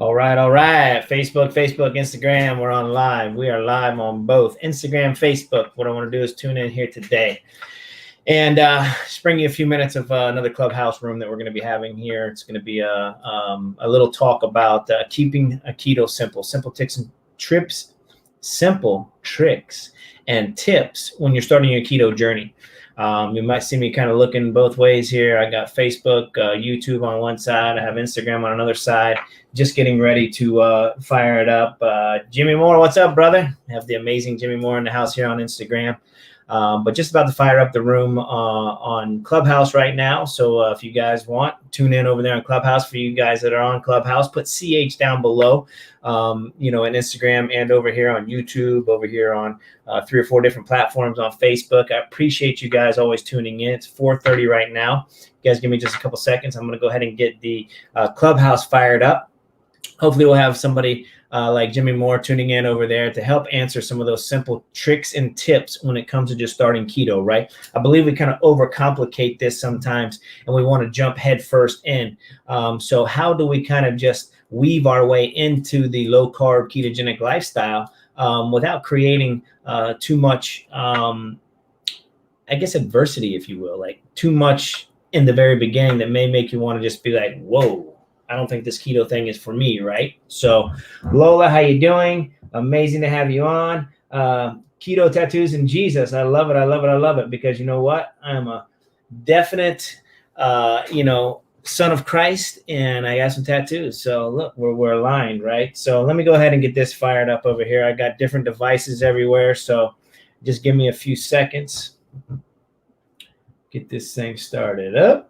All right, all right. Facebook, Instagram, we're on live. We are live on both Instagram, Facebook. What I want to do is tune in here today and just bring you a few minutes of another clubhouse room that we're going to be having here. It's going to be a little talk about keeping a keto simple. Simple tricks and tips when you're starting your keto journey. You might see me kind of looking both ways here. I got Facebook, YouTube on one side. I have Instagram on another side. Just getting ready to fire it up. Jimmy Moore, what's up, brother? I have the amazing Jimmy Moore in the house here on Instagram. But just about to fire up the room on Clubhouse right now. So if you guys want, tune in over there on Clubhouse. For you guys that are on Clubhouse, put CH down below, in Instagram and over here on YouTube, over here on 3 or 4 different platforms on Facebook. I appreciate you guys always tuning in. It's 4:30 right now. You guys give me just a couple seconds. I'm going to go ahead and get the Clubhouse fired up. Hopefully we'll have somebody like Jimmy Moore tuning in over there to help answer some of those simple tricks and tips when it comes to just starting keto, right? I believe we kind of overcomplicate this sometimes and we want to jump head first in. So how do we kind of just weave our way into the low carb ketogenic lifestyle without creating too much, adversity, if you will, like too much in the very beginning that may make you want to just be like, whoa, I don't think this keto thing is for me, right? So, Lola, how you doing? Amazing to have you on. Keto Tattoos and Jesus. I love it. I love it. I love it because you know what? I'm a definite, son of Christ, and I got some tattoos. So look, we're aligned, right? So let me go ahead and get this fired up over here. I got different devices everywhere, so just give me a few seconds. Get this thing started up.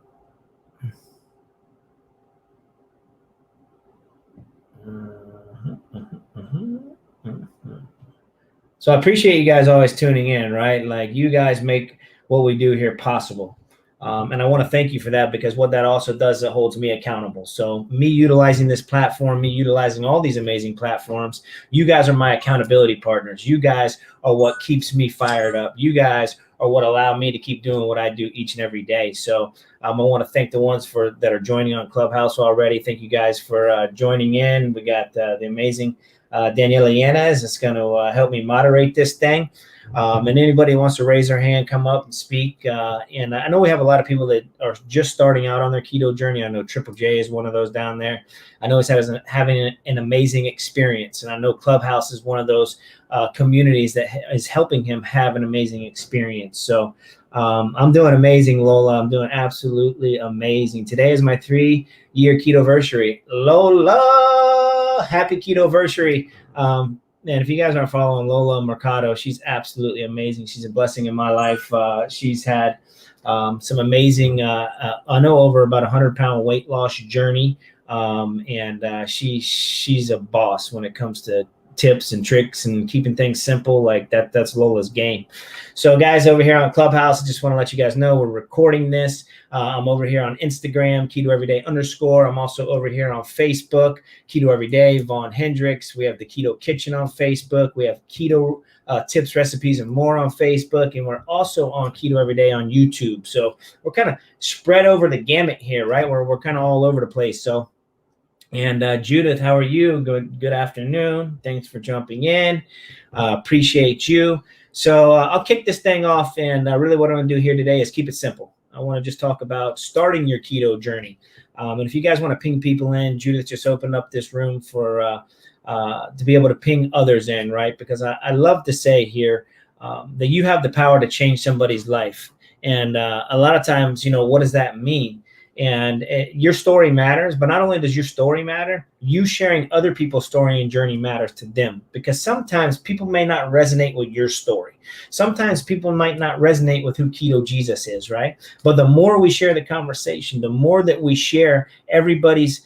So I appreciate you guys always tuning in, right? Like you guys make what we do here possible. And I want to thank you for that because what that also does, it holds me accountable. So me utilizing this platform, me utilizing all these amazing platforms, you guys are my accountability partners. You guys are what keeps me fired up. You guys are what allow me to keep doing what I do each and every day. So I want to thank the ones that are joining on Clubhouse already. Thank you guys for joining in. We got the amazing Daniela Yanez is going to help me moderate this thing. And anybody who wants to raise their hand, come up and speak. And I know we have a lot of people that are just starting out on their keto journey. I know Triple J is one of those down there. I know he's having an amazing experience. And I know Clubhouse is one of those communities that is helping him have an amazing experience. So I'm doing amazing, Lola. I'm doing absolutely amazing. Today is my 3-year keto-versary. Lola, happy keto-versary. And if you guys aren't following Lola Mercado, she's absolutely amazing. She's a blessing in my life. She's had some amazing, I know over about 100-pound weight loss journey. And she's a boss when it comes to tips and tricks and keeping things simple. Like that's Lola's game. So guys, over here on Clubhouse, I just want to let you guys know we're recording this. I'm over here on Instagram, Keto Everyday _. I'm also over here on Facebook, Keto Everyday, Vaughn Hendricks. We have the Keto Kitchen on Facebook. We have Keto tips, recipes, and more on Facebook. And we're also on Keto Everyday on YouTube. So we're kind of spread over the gamut here, right? We're kind of all over the place. So, and Judith, how are you? Good afternoon. Thanks for jumping in. Appreciate you. So I'll kick this thing off. And really what I'm going to do here today is keep it simple. I want to just talk about starting your keto journey. And if you guys want to ping people in, Judith just opened up this room for to be able to ping others in, right? Because I love to say here that you have the power to change somebody's life. And a lot of times, what does that mean? And your story matters, but not only does your story matter, you sharing other people's story and journey matters to them, because sometimes people may not resonate with your story. Sometimes people might not resonate with who Keto Jesus is, right? But the more we share the conversation, the more that we share everybody's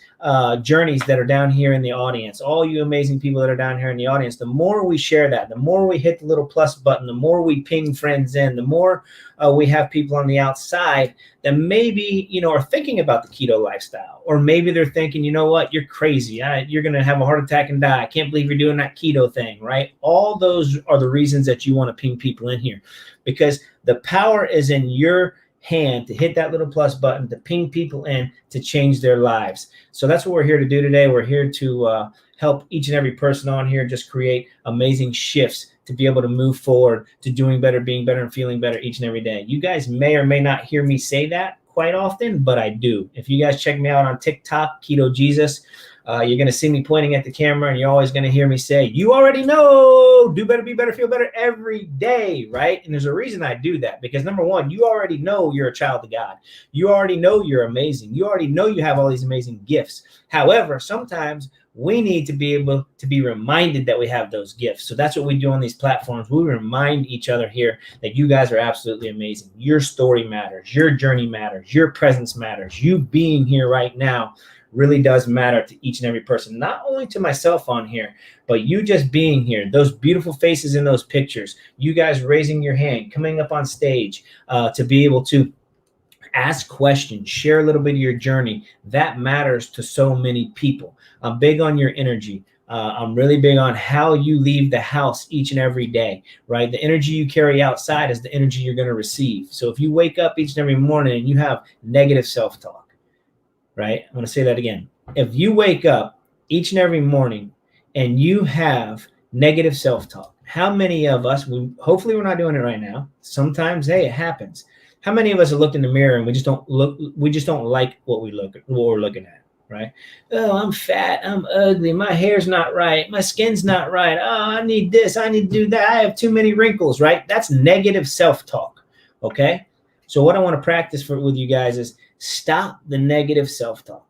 journeys that are down here in the audience, all you amazing people that are down here in the audience, the more we share that, the more we hit the little plus button, the more we ping friends in, the more we have people on the outside that maybe, are thinking about the keto lifestyle, or maybe they're thinking, you know what, you're crazy. You're going to have a heart attack and die. I can't believe you're doing that keto thing, right? All those are the reasons that you want to ping people in here, because the power is in your hand to hit that little plus button, to ping people in, to change their lives. So that's what we're here to do today. We're here to help each and every person on here just create amazing shifts to be able to move forward to doing better, being better, and feeling better each and every day. You guys may or may not hear me say that quite often, but I do. If you guys check me out on TikTok, Keto Jesus, you're going to see me pointing at the camera, and you're always going to hear me say, you already know, do better, be better, feel better every day, right? And there's a reason I do that, because number one, you already know you're a child of God. You already know you're amazing. You already know you have all these amazing gifts. However, sometimes we need to be able to be reminded that we have those gifts. So that's what we do on these platforms. We remind each other here that you guys are absolutely amazing. Your story matters. Your journey matters. Your presence matters. You being here right now really does matter to each and every person, not only to myself on here, but you just being here, those beautiful faces in those pictures, you guys raising your hand, coming up on stage to be able to ask questions, share a little bit of your journey. That matters to so many people. I'm big on your energy. I'm really big on how you leave the house each and every day, right? The energy you carry outside is the energy you're going to receive. So if you wake up each and every morning and you have negative self-talk, right? I'm going to say that again. If you wake up each and every morning and you have negative self-talk, how many of us, hopefully we're not doing it right now. Sometimes, hey, it happens. How many of us have looked in the mirror and we just don't like what we're looking at, right? Oh, I'm fat, I'm ugly, my hair's not right, my skin's not right. Oh, I need this, I need to do that. I have too many wrinkles, right? That's negative self-talk, okay? So what I want to practice with you guys is stop the negative self-talk.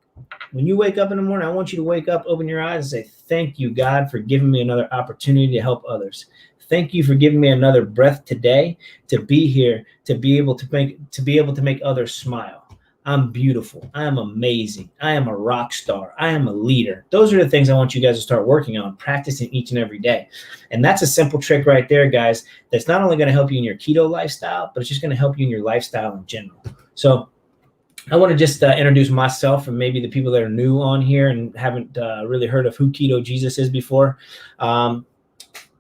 When you wake up in the morning, I want you to wake up, open your eyes, and say, thank you, God, for giving me another opportunity to help others. Thank you for giving me another breath today to be here, to be able to make others smile. I'm beautiful. I am amazing. I am a rock star. I am a leader. Those are the things I want you guys to start working on, practicing each and every day. And that's a simple trick right there, guys, that's not only going to help you in your keto lifestyle, but it's just going to help you in your lifestyle in general. So I want to just introduce myself and maybe the people that are new on here and haven't really heard of who Keto Jesus is before.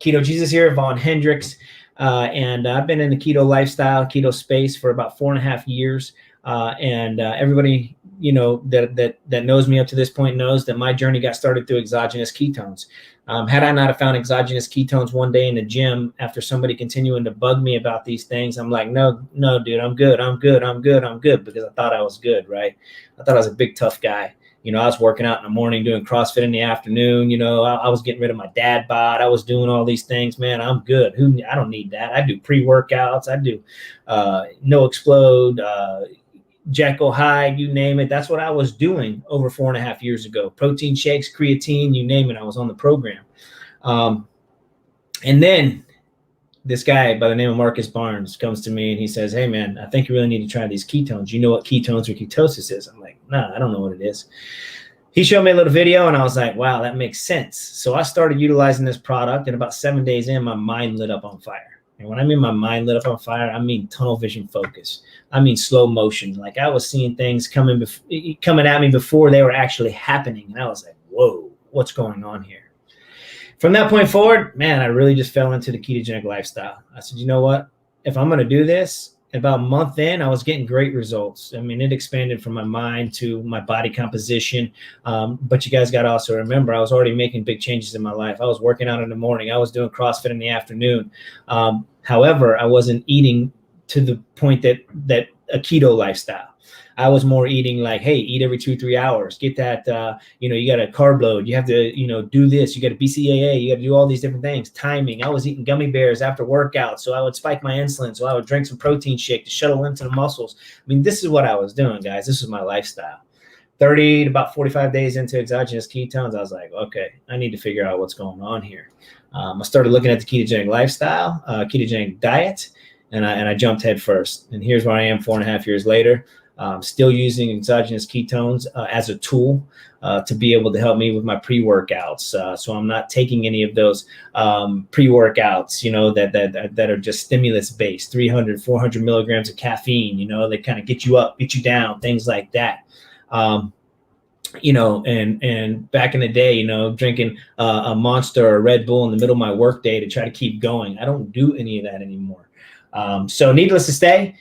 Keto Jesus here, Vaughn Hendricks, and I've been in the keto lifestyle, keto space for about 4.5 years. And everybody, that knows me up to this point knows that my journey got started through exogenous ketones. Had I not have found exogenous ketones one day in the gym after somebody continuing to bug me about these things, I'm like, no, dude, I'm good, because I thought I was good, right? I thought I was a big, tough guy. I was working out in the morning, doing CrossFit in the afternoon. I was getting rid of my dad bod. I was doing all these things, man. I'm good. I don't need that. I do pre-workouts. I do No Explode, Jekyll High, you name it. That's what I was doing over 4.5 years ago. Protein shakes, creatine, you name it. I was on the program. And then this guy by the name of Marcus Barnes comes to me and he says, hey, man, I think you really need to try these ketones. You know what ketones or ketosis is? I'm like, nah, I don't know what it is. He showed me a little video and I was like, wow, that makes sense. So I started utilizing this product, and about 7 days in, my mind lit up on fire. And when I mean my mind lit up on fire, I mean tunnel vision focus. I mean slow motion. Like I was seeing things coming at me before they were actually happening. And I was like, whoa, what's going on here? From that point forward, man, I really just fell into the ketogenic lifestyle. I said, you know what? If I'm going to do this, about a month in, I was getting great results. I mean, it expanded from my mind to my body composition. But you guys got to also remember, I was already making big changes in my life. I was working out in the morning. I was doing CrossFit in the afternoon. However, I wasn't eating to the point that a keto lifestyle. I was more eating like, hey, eat every 2-3 hours. Get that, you got a carb load. You have to, do this. You got a BCAA. You got to do all these different things. Timing. I was eating gummy bears after workouts, so I would spike my insulin. So I would drink some protein shake to shuttle into the muscles. I mean, this is what I was doing, guys. This was my lifestyle. 30 to about 45 days into exogenous ketones, I was like, okay, I need to figure out what's going on here. I started looking at the ketogenic lifestyle, ketogenic diet, and I jumped head first. And here's where I am 4.5 years later. Still using exogenous ketones as a tool to be able to help me with my pre-workouts. So I'm not taking any of those pre-workouts, that are just stimulus based, 300, 400 milligrams of caffeine, they kind of get you up, get you down, things like that. And back in the day, drinking a Monster or a Red Bull in the middle of my work day to try to keep going. I don't do any of that anymore. So needless to say,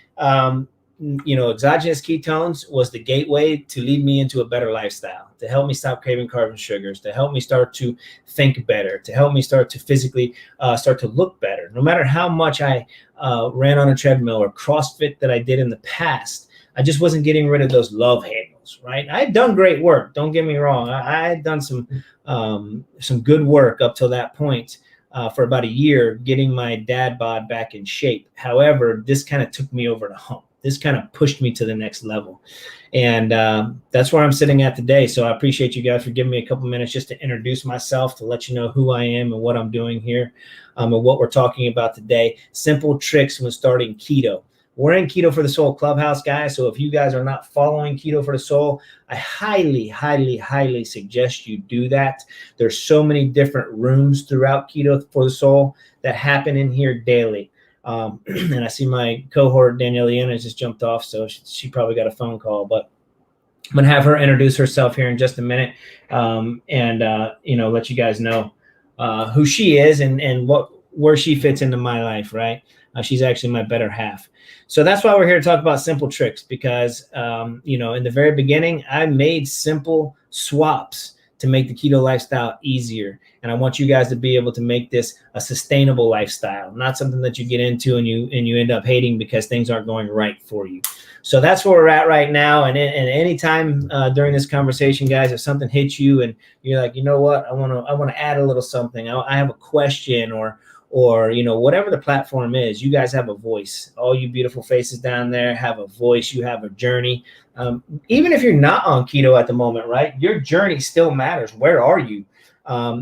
exogenous ketones was the gateway to lead me into a better lifestyle, to help me stop craving carbs and sugars, to help me start to think better, to help me start to physically start to look better. No matter how much I ran on a treadmill or CrossFit that I did in the past, I just wasn't getting rid of those love handles, right? I had done great work. Don't get me wrong. I had done some good work up till that point. For about a year, getting my dad bod back in shape. However, this kind of took me over the hump. This kind of pushed me to the next level. And that's where I'm sitting at today. So I appreciate you guys for giving me a couple minutes just to introduce myself, to let you know who I am and what I'm doing here, and what we're talking about today. Simple tricks when starting keto. We're in Keto for the Soul Clubhouse, guys. So if you guys are not following Keto for the Soul, I highly, highly, highly suggest you do that. There's so many different rooms throughout Keto for the Soul that happen in here daily. And I see my cohort, Daniela, just jumped off, so she probably got a phone call. But I'm going to have her introduce herself here in just a minute and let you guys know who she is and where she fits into my life, right? She's actually my better half. So that's why we're here to talk about simple tricks, because, in the very beginning, I made simple swaps to make the keto lifestyle easier. And I want you guys to be able to make this a sustainable lifestyle, not something that you get into and you end up hating because things aren't going right for you. So that's where we're at right now. And any time during this conversation, guys, if something hits you and you're like, you know what, I want to add a little something. I have a question or whatever the platform is, you guys have a voice. All you beautiful faces down there have a voice. You have a journey. Even if you're not on keto at the moment, right? Your journey still matters. Where are you?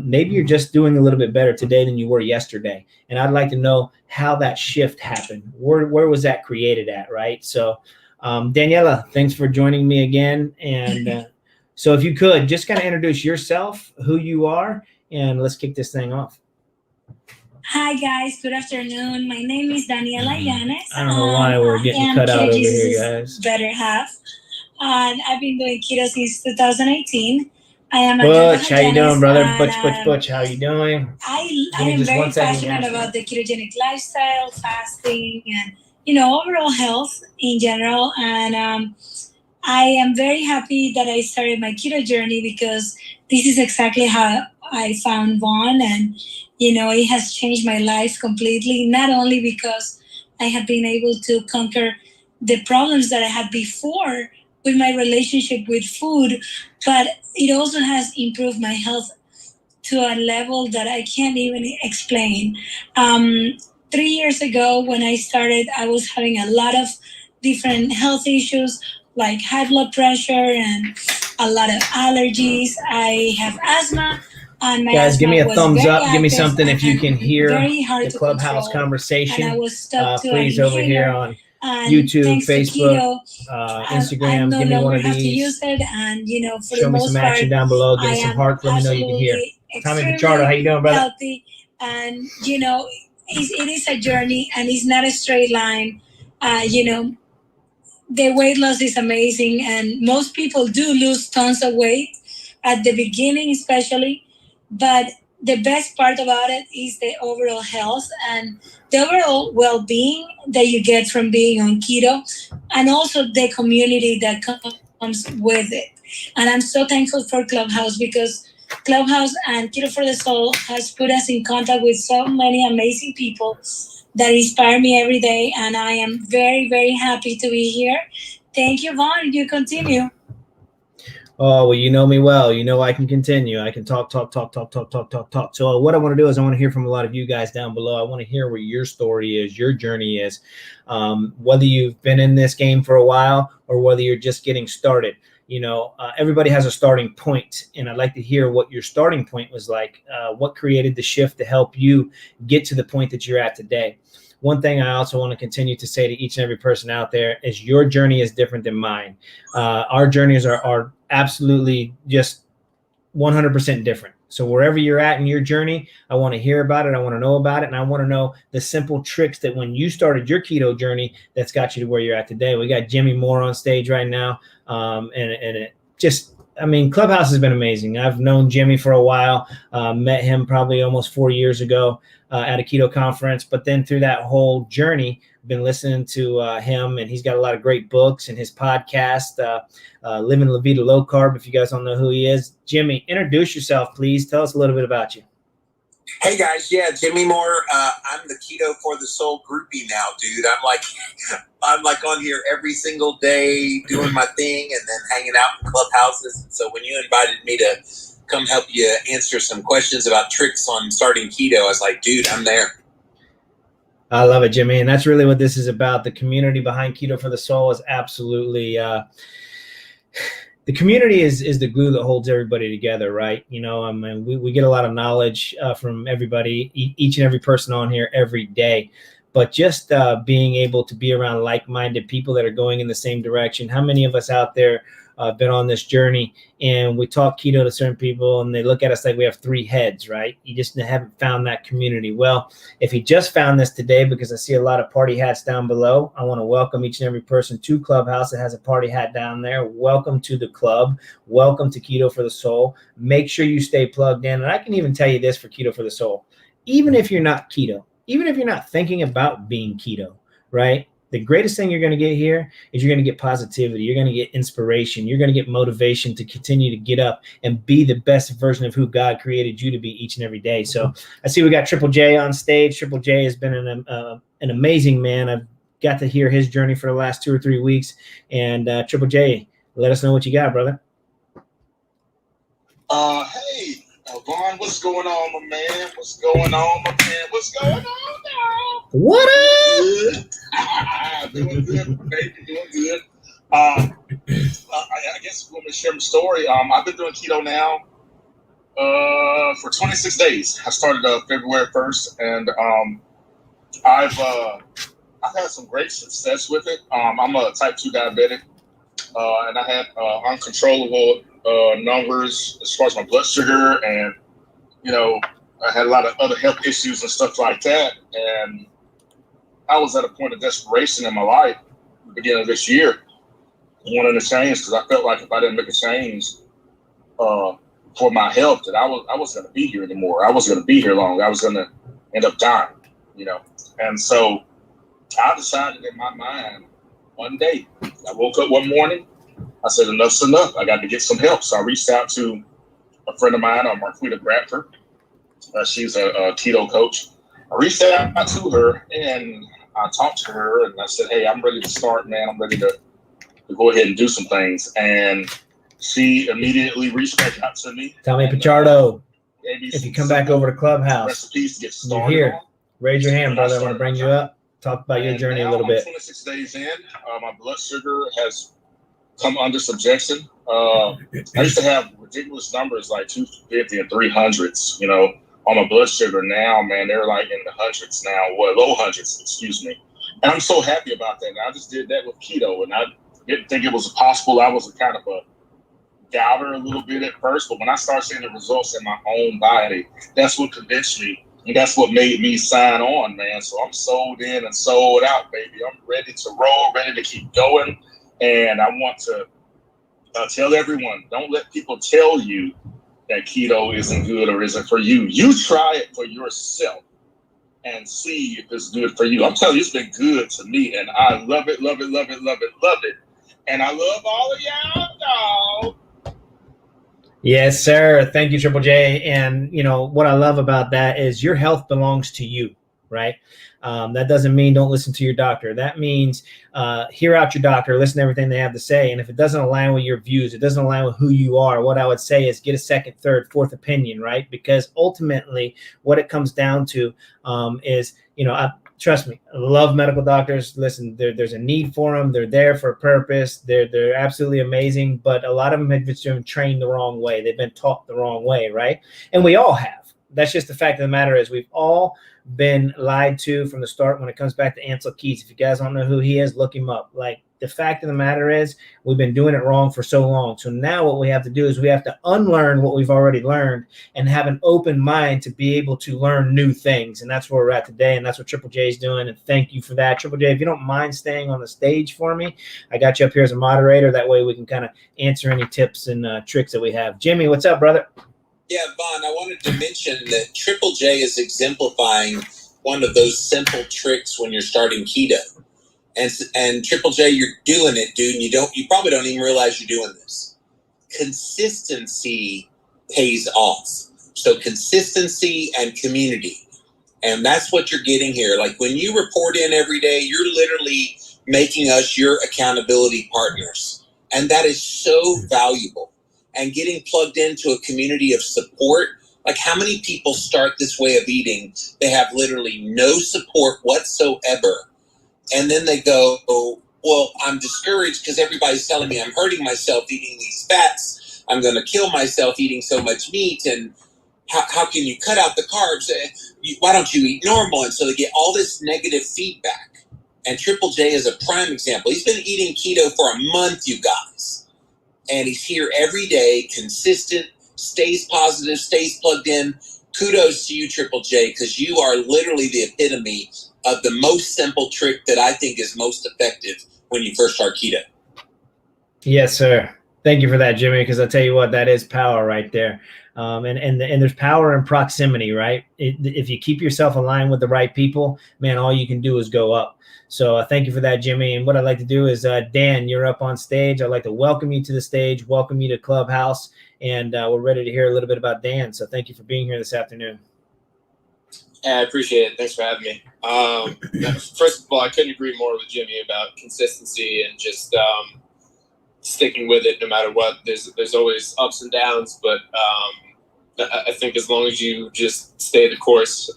Maybe you're just doing a little bit better today than you were yesterday. And I'd like to know how that shift happened. Where was that created at, right? So, Daniela, thanks for joining me again. And so if you could, just kind of introduce yourself, who you are, and let's kick this thing off. Hi guys, good afternoon. My name is Daniela Yanes. I don't know why we're getting cut out over here, guys. Better half. And I've been doing keto since 2018. I am a Butch, how you doing, brother? Butch, how you doing? I am very passionate about the ketogenic lifestyle, fasting, and overall health in general. And I am very happy that I started my keto journey, because this is exactly how I found Vaughn, and it has changed my life completely, not only because I have been able to conquer the problems that I had before with my relationship with food, but it also has improved my health to a level that I can't even explain. 3 years ago when I started, I was having a lot of different health issues like high blood pressure and a lot of allergies. I have asthma. Guys, give me a thumbs up. Give me something if you can hear the Clubhouse conversation. And I was stuck to please over here on YouTube, Facebook, Instagram. Give me one of these. For show me some action down below. Give me some hearts. Let me know you can hear. Tommy Piccardo, how you doing, brother? Healthy, and it is a journey, and it's not a straight line. The weight loss is amazing, and most people do lose tons of weight at the beginning, especially. But the best part about it is the overall health and the overall well-being that you get from being on keto, and also the community that comes with it. And I'm so thankful for Clubhouse, because Clubhouse and Keto for the Soul has put us in contact with so many amazing people that inspire me every day. And I am very, very happy to be here. Thank you, Vaughn. You continue. Oh, well, you know me well. You know I can continue. I can talk. So what I want to do is I want to hear from a lot of you guys down below. I want to hear where your story is, your journey is, whether you've been in this game for a while or whether you're just getting started. Everybody has a starting point, and I'd like to hear what your starting point was like. What created the shift to help you get to the point that you're at today? One thing I also want to continue to say to each and every person out there is your journey is different than mine. Our journeys are absolutely just 100% different. So wherever you're at in your journey, I want to hear about it. I want to know about it. And I want to know the simple tricks that when you started your keto journey, that's got you to where you're at today. We got Jimmy Moore on stage right now. And it just I mean, Clubhouse has been amazing. I've known Jimmy for a while, met him probably almost 4 years ago at a keto conference. But then through that whole journey, I've been listening to him, and he's got a lot of great books and his podcast, Living La Vida Low Carb, if you guys don't know who he is. Jimmy, introduce yourself, please. Tell us a little bit about you. Hey guys, yeah, Jimmy Moore. I'm the Keto for the Soul groupie now, dude. I'm like on here every single day doing my thing and then hanging out in clubhouses. And so when you invited me to come help you answer some questions about tricks on starting keto, I was like, dude, I'm there. I love it, Jimmy. And that's really what this is about. The community behind Keto for the Soul is absolutely the community is the glue that holds everybody together, right? You know, I mean, we get a lot of knowledge from everybody, each and every person on here every day. But just being able to be around like-minded people that are going in the same direction. How many of us out there have been on this journey and we talk keto to certain people and they look at us like we have three heads, right? You just haven't found that community. Well, if you just found this today, because I see a lot of party hats down below, I want to welcome each and every person to Clubhouse that has a party hat down there. Welcome to the club. Welcome to Keto for the Soul. Make sure you stay plugged in. And I can even tell you this for Keto for the Soul. Even if you're not keto, even if you're not thinking about being keto, right? The greatest thing you're going to get here is you're going to get positivity. You're going to get inspiration. You're going to get motivation to continue to get up and be the best version of who God created you to be each and every day. So I see we got Triple J on stage. Triple J has been an amazing man. I've got to hear his journey for the last 2 or 3 weeks. And Triple J, let us know what you got, brother. Hey, Vaughn, what's going on, my man? What's going on, my man? What's going on now? What up? Doing good, baby, doing good. I guess I'm going to share my story. I've been doing keto now for 26 days. I started February 1st, and I've had some great success with it. I'm a type 2 diabetic, and I had uncontrollable numbers as far as my blood sugar, and I had a lot of other health issues and stuff like that. And I was at a point of desperation in my life at the beginning of this year, wanting to change, because I felt like if I didn't make a change for my health, that I wasn't going to be here anymore. I wasn't going to be here long. I was going to end up dying, And so I decided in my mind one day, I woke up one morning, I said, enough's enough. I got to get some help. So I reached out to a friend of mine, Marquita Bradford. She's a keto coach. I reached out to her and I talked to her and I said, hey, I'm ready to start, man. I'm ready to go ahead and do some things. And she immediately reached back out to me. Tell me, Piccardo, if you come back over to Clubhouse, recipes to get started. You're here. Raise your hand, brother. I want to bring you up. Talk about your journey a little bit. 26 days in, my blood sugar has come under subjection. I used to have ridiculous numbers like 250 and 300s, on my blood sugar. Now, man, they're like in the hundreds now, low hundreds, excuse me. And I'm so happy about that. And I just did that with keto, and I didn't think it was possible. I was a kind of a doubter a little bit at first, but when I started seeing the results in my own body, that's what convinced me. And that's what made me sign on, man. So I'm sold in and sold out, baby. I'm ready to roll, ready to keep going. And I want to tell everyone, don't let people tell you that keto isn't good or isn't for you. You try it for yourself and see if it's good for you. I'm telling you, it's been good to me, and I love it, love it, love it, love it, love it. And I love all of y'all, dog. Yes, sir. Thank you, Triple J. And, what I love about that is your health belongs to you, right? That doesn't mean don't listen to your doctor. That means hear out your doctor, listen to everything they have to say. And if it doesn't align with your views, it doesn't align with who you are, what I would say is get a second, third, fourth opinion, right? Because ultimately what it comes down to is, trust me, I love medical doctors. Listen, there's a need for them. They're there for a purpose. They're absolutely amazing. But a lot of them have been trained the wrong way. They've been taught the wrong way, right? And we all have. That's just the fact of the matter is we've all been lied to from the start when it comes back to Ansel Keys. If you guys don't know who he is, look him up. Like, the fact of the matter is we've been doing it wrong for so long. So now what we have to do is we have to unlearn what we've already learned and have an open mind to be able to learn new things. And that's where we're at today. And that's what Triple J is doing. And thank you for that. Triple J, if you don't mind staying on the stage for me, I got you up here as a moderator. That way we can kind of answer any tips and tricks that we have. Jimmy, what's up, brother? Yeah, Vaughn, I wanted to mention that Triple J is exemplifying one of those simple tricks when you're starting keto. And Triple J, you're doing it, dude, and you probably don't even realize you're doing this. Consistency pays off. So consistency and community. And that's what you're getting here. Like, when you report in every day, you're literally making us your accountability partners. And that is so valuable. And getting plugged into a community of support. Like, how many people start this way of eating? They have literally no support whatsoever. And then they go, oh, well, I'm discouraged because everybody's telling me I'm hurting myself eating these fats. I'm going to kill myself eating so much meat. And how can you cut out the carbs? Why don't you eat normal? And so they get all this negative feedback. And Triple J is a prime example. He's been eating keto for a month, you guys. And he's here every day, consistent, stays positive, stays plugged in. Kudos to you, Triple J, because you are literally the epitome of the most simple trick that I think is most effective when you first start keto. Yes, sir. Thank you for that, Jimmy, because I tell you what, that is power right there. And there's power in proximity, right? If you keep yourself aligned with the right people, man, all you can do is go up. So thank you for that, Jimmy. And what I'd like to do is, Dan, you're up on stage. I'd like to welcome you to the stage, welcome you to Clubhouse, and we're ready to hear a little bit about Dan. So thank you for being here this afternoon. Yeah, I appreciate it. Thanks for having me. First of all, I couldn't agree more with Jimmy about consistency and just sticking with it no matter what. There's always ups and downs, but I think as long as you just stay the course,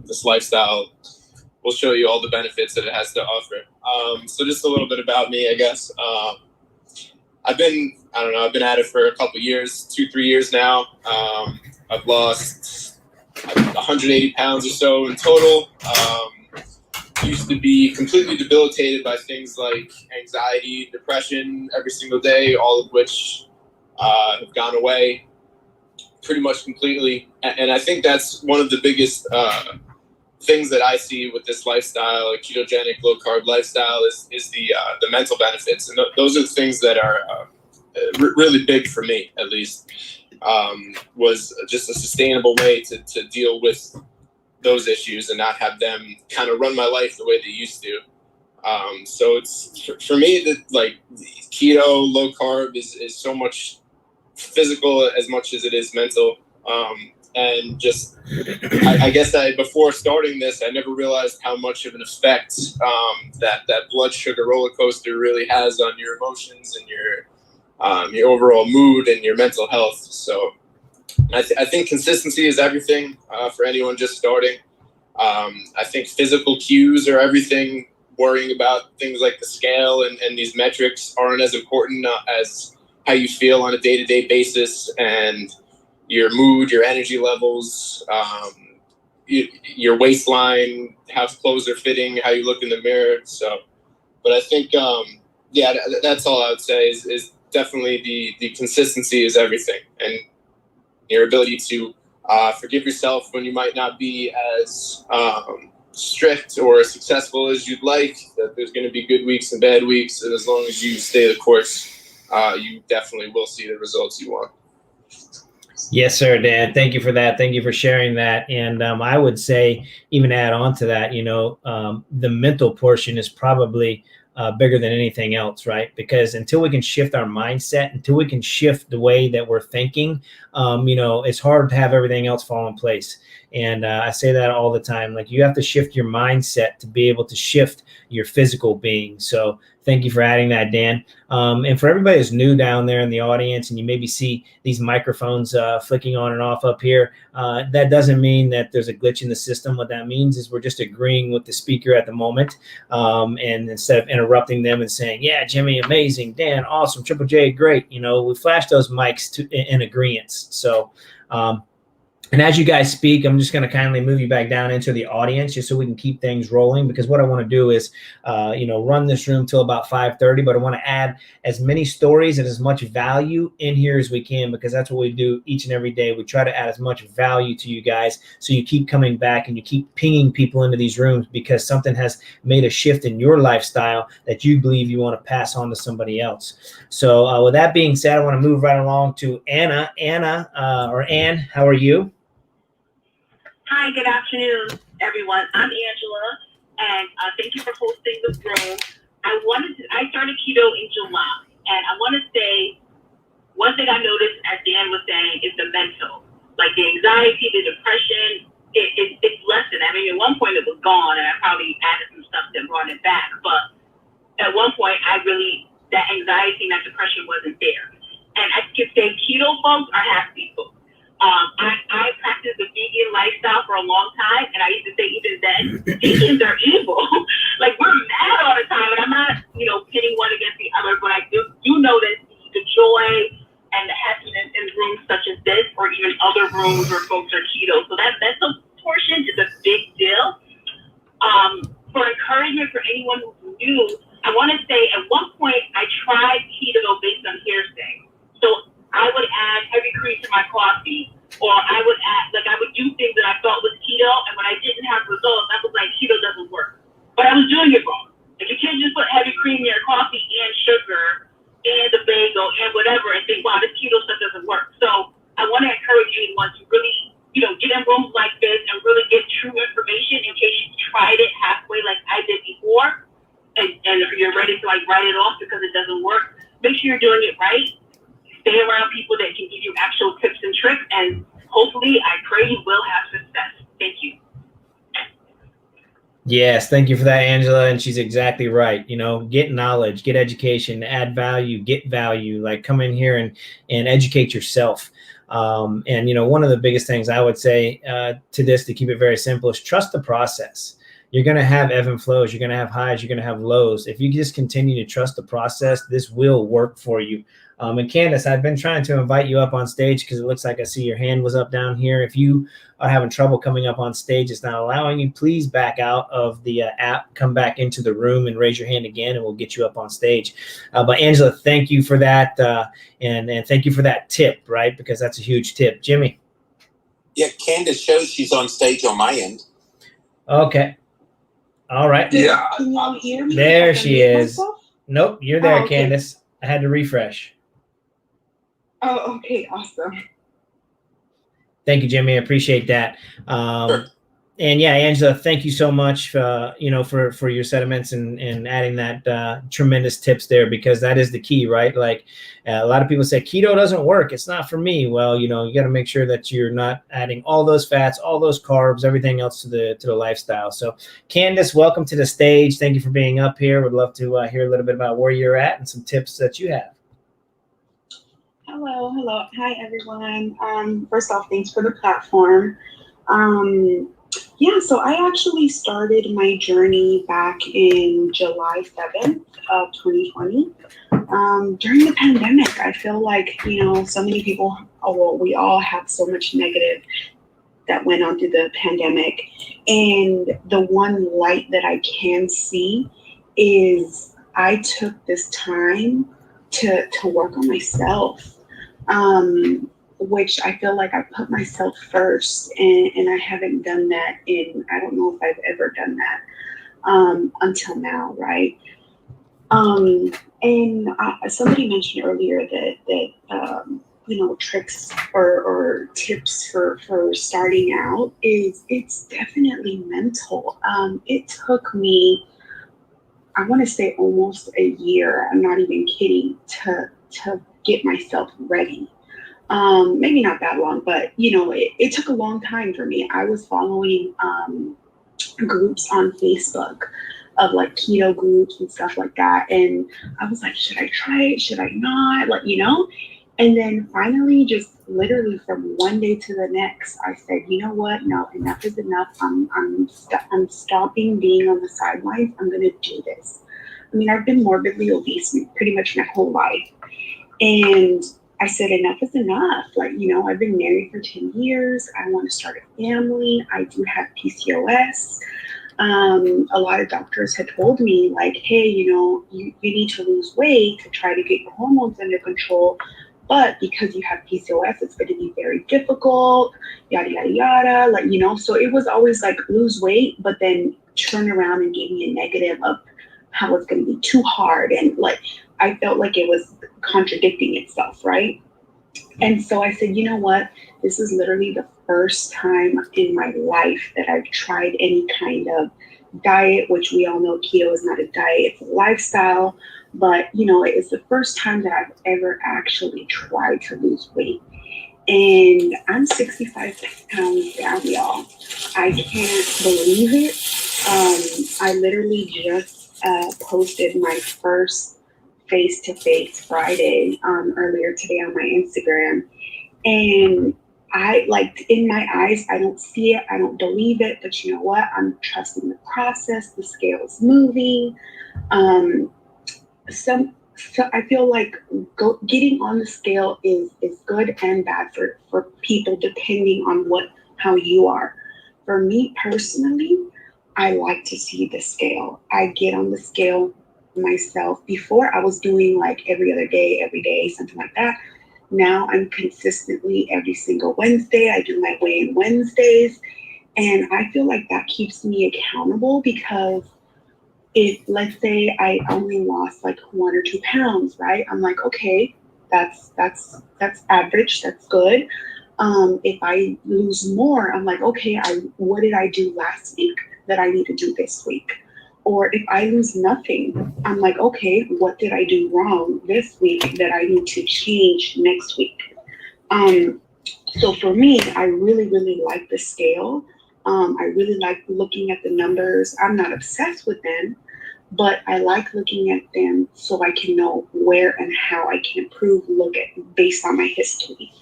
this lifestyle will show you all the benefits that it has to offer. So just a little bit about me, I guess. I've been at it for a couple years, 2-3 years now. I've lost 180 pounds or so in total. Used to be completely debilitated by things like anxiety, depression every single day, all of which have gone away pretty much completely. And I think that's one of the biggest things that I see with this lifestyle, a ketogenic, low-carb lifestyle, is the mental benefits. And those are the things that are really big for me, at least. Was just a sustainable way to deal with those issues and not have them kind of run my life the way they used to. So it's for me that like keto, low carb is so much physical as much as it is mental. And just I guess before starting this, I never realized how much of an effect that blood sugar roller coaster really has on your emotions and your overall mood and your mental health. So I think consistency is everything for anyone just starting. I think physical cues are everything. Worrying about things like the scale and these metrics aren't as important as how you feel on a day-to-day basis and your mood, your energy levels, your waistline, how clothes are fitting, how you look in the mirror. So, but I think, that's all I would say is definitely the consistency is everything, and your ability to forgive yourself when you might not be as strict or successful as you'd like. That there's going to be good weeks and bad weeks, and as long as you stay the course, you definitely will see the results you want. Yes, sir, Dan. Thank you for that. Thank you for sharing that. And I would say, even add on to that, the mental portion is probably bigger than anything else, right? Because until we can shift our mindset, until we can shift the way that we're thinking, it's hard to have everything else fall in place. And I say that all the time. Like, you have to shift your mindset to be able to shift your physical being. So thank you for adding that, Dan. And for everybody who's new down there in the audience, and you maybe see these microphones flicking on and off up here, that doesn't mean that there's a glitch in the system. What that means is we're just agreeing with the speaker at the moment. And instead of interrupting them and saying, yeah, Jimmy, amazing, Dan, awesome, Triple J, great. We flash those mics in agreement. So And as you guys speak, I'm just going to kindly move you back down into the audience just so we can keep things rolling, because what I want to do is, run this room till about 5:30, but I want to add as many stories and as much value in here as we can, because that's what we do each and every day. We try to add as much value to you guys so you keep coming back and you keep pinging people into these rooms because something has made a shift in your lifestyle that you believe you want to pass on to somebody else. So with that being said, I want to move right along to Anna. Anna, or Ann, how are you? Hi, good afternoon, everyone. I'm Angela, and thank you for hosting this room. I started keto in July, and I want to say one thing I noticed, as Dan was saying, is the mental, like the anxiety, the depression. It's lessened. I mean, at one point it was gone, and I probably added some stuff that brought it back. But at one point, that anxiety and that depression wasn't there. And I could say keto folks are happy folks. I practiced the vegan lifestyle for a long time, and I used to say even then, vegans are evil. Like, we're mad all the time, and I'm not, pitting one against the other, but I do notice the joy and the happiness in rooms such as this, or even other rooms where folks are keto. So that's a portion is a big deal. For encouragement for anyone who's new, I want to say at one point I tried keto based on hearsay. So I would add heavy cream to my coffee, or I would do things that I thought was keto, and when I didn't have results, I was like, keto doesn't work. But I was doing it wrong. Like, you can't just put heavy cream in your coffee and sugar and the bagel and whatever and think, wow, this keto stuff doesn't work. So I want to encourage anyone to really, get in rooms like this and really get true information in case you tried it halfway like I did before, and you're ready to write it off because it doesn't work. Make sure you're doing it right. Stay around people that can give you actual tips and tricks, and hopefully, I pray you will have success. Thank you. Yes, thank you for that, Angela. And she's exactly right. Get knowledge, get education, add value, get value. Like, come in here and educate yourself. And one of the biggest things I would say to this, to keep it very simple, is trust the process. You're going to have ebb and flows. You're going to have highs. You're going to have lows. If you just continue to trust the process, this will work for you. And Candace, I've been trying to invite you up on stage because it looks like I see your hand was up down here. If you are having trouble coming up on stage, it's not allowing you, please back out of the app, come back into the room and raise your hand again, and we'll get you up on stage. But Angela, thank you for that. And thank you for that tip, right? Because that's a huge tip. Jimmy. Yeah, Candace shows she's on stage on my end. Okay. All right. Yeah. Can y'all hear me? There she is. Myself? Nope, you're there, Oh, okay. Candace. I had to refresh. Oh, okay, awesome. Thank you, Jimmy. I appreciate that. Sure. And yeah, Angela, thank you so much, for your sentiments and adding that tremendous tips there, because that is the key, right? Like, a lot of people say keto doesn't work. It's not for me. Well, you got to make sure that you're not adding all those fats, all those carbs, everything else to the lifestyle. So, Candace, welcome to the stage. Thank you for being up here. Would love to hear a little bit about where you're at and some tips that you have. Hello. Hi, everyone. First off, thanks for the platform. So I actually started my journey back in July 7th of 2020. During the pandemic, I feel like, so many people, we all have so much negative that went on through the pandemic. And the one light that I can see is I took this time to work on myself. Which I feel like I put myself first, and I haven't done that I don't know if I've ever done that until now, right? And somebody mentioned earlier that tricks or tips for starting out it's definitely mental. It took me, I want to say, almost a year, I'm not even kidding, to get myself ready. Maybe not that long, but it took a long time for me. I was following groups on Facebook of like keto groups and stuff like that, and I was like, should I try it? Should I not? And then finally, just literally from one day to the next, I said, you know what? No, enough is enough. I'm stopping being on the sidelines. I'm gonna do this. I mean, I've been morbidly obese pretty much my whole life, and I said, enough is enough. Like, I've been married for 10 years. I want to start a family. I do have PCOS. A lot of doctors had told me, like, hey, you need to lose weight to try to get your hormones under control. But because you have PCOS, it's going to be very difficult, yada, yada, yada. Like, so it was always like lose weight, but then turn around and give me a negative of how it's going to be too hard. And like, I felt like it was contradicting itself, right? And so I said, you know what? This is literally the first time in my life that I've tried any kind of diet, which we all know keto is not a diet, it's a lifestyle. But, it's the first time that I've ever actually tried to lose weight. And I'm 65 pounds down, y'all. I can't believe it. I literally just posted my first face-to-face Friday earlier today on my Instagram. And I, like, in my eyes, I don't see it. I don't believe it. But you know what? I'm trusting the process. The scale is moving. So I feel like getting on the scale is good and bad for people depending on how you are. For me personally, I like to see the scale. I get on the scale myself. Before I was doing like every day, something like that. Now I'm consistently every single Wednesday. I do my weigh-in Wednesdays. And I feel like that keeps me accountable because if, let's say, I only lost like 1 or 2 pounds, right? I'm like, okay, that's average, that's good. If I lose more, I'm like, okay, what did I do last week that I need to do this week? Or if I lose nothing, I'm like, okay, what did I do wrong this week that I need to change next week? So for me, I really, really like the scale. I really like looking at the numbers. I'm not obsessed with them, but I like looking at them so I can know where and how I can improve, based on my history.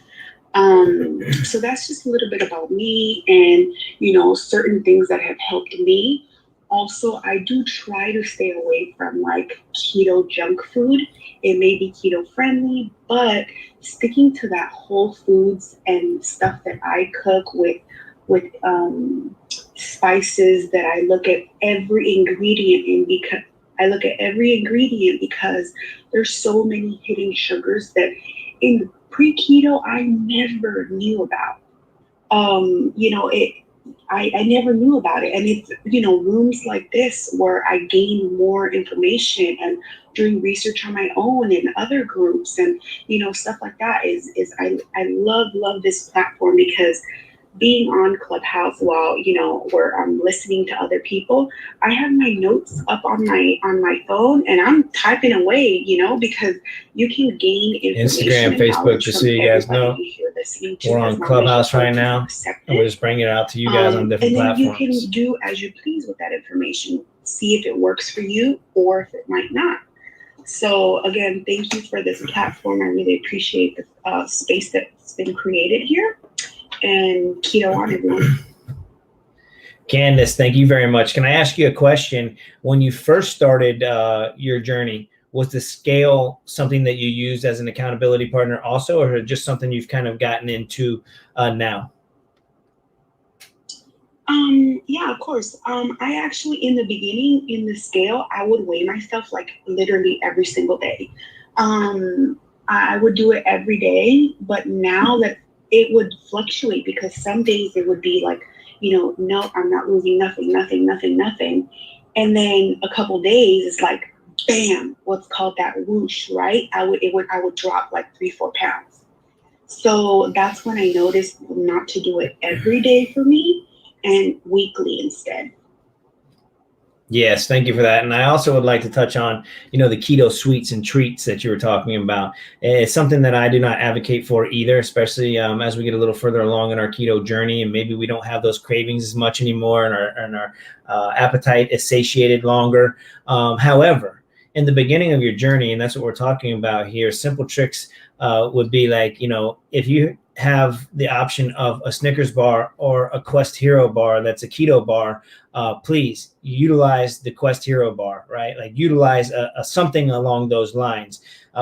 So that's just a little bit about me and, certain things that have helped me. Also, I do try to stay away from like keto junk food. It may be keto friendly, but sticking to that whole foods and stuff that I cook with spices that I look at every ingredient because there's so many hidden sugars that in pre-keto I never knew about. I never knew about it. And it's, rooms like this where I gain more information and doing research on my own and other groups and, stuff like that I love this platform because being on Clubhouse while, where I'm listening to other people, I have my notes up on my phone and I'm typing away, because you can gain information. Instagram, Facebook, just so you guys know. We're on Clubhouse right now. And we're just bringing it out to you guys on different platforms. And then you can do as you please with that information. See if it works for you or if it might not. So again, thank you for this platform. I really appreciate the space that's been created here. And keto on, everyone. Candace, thank you very much. Can I ask you a question? When you first started your journey, was the scale something that you used as an accountability partner also, or just something you've kind of gotten into now? Yeah, of course. I actually, in the beginning, in the scale, I would weigh myself like literally every single day. I would do it every day, but now that it would fluctuate because some days it would be like, no, I'm not losing nothing. And then a couple days it's like, bam, what's called that whoosh, right? I would drop like 3-4 pounds. So that's when I noticed not to do it every day for me and weekly instead. Yes, thank you for that. And I also would like to touch on, the keto sweets and treats that you were talking about. It's something that I do not advocate for either, especially as we get a little further along in our keto journey and maybe we don't have those cravings as much anymore and our appetite is satiated longer. However, in the beginning of your journey, and that's what we're talking about here, simple tricks would be like, if you have the option of a Snickers bar or a Quest Hero bar that's a keto bar, please utilize the Quest Hero bar, right? Like utilize a something along those lines,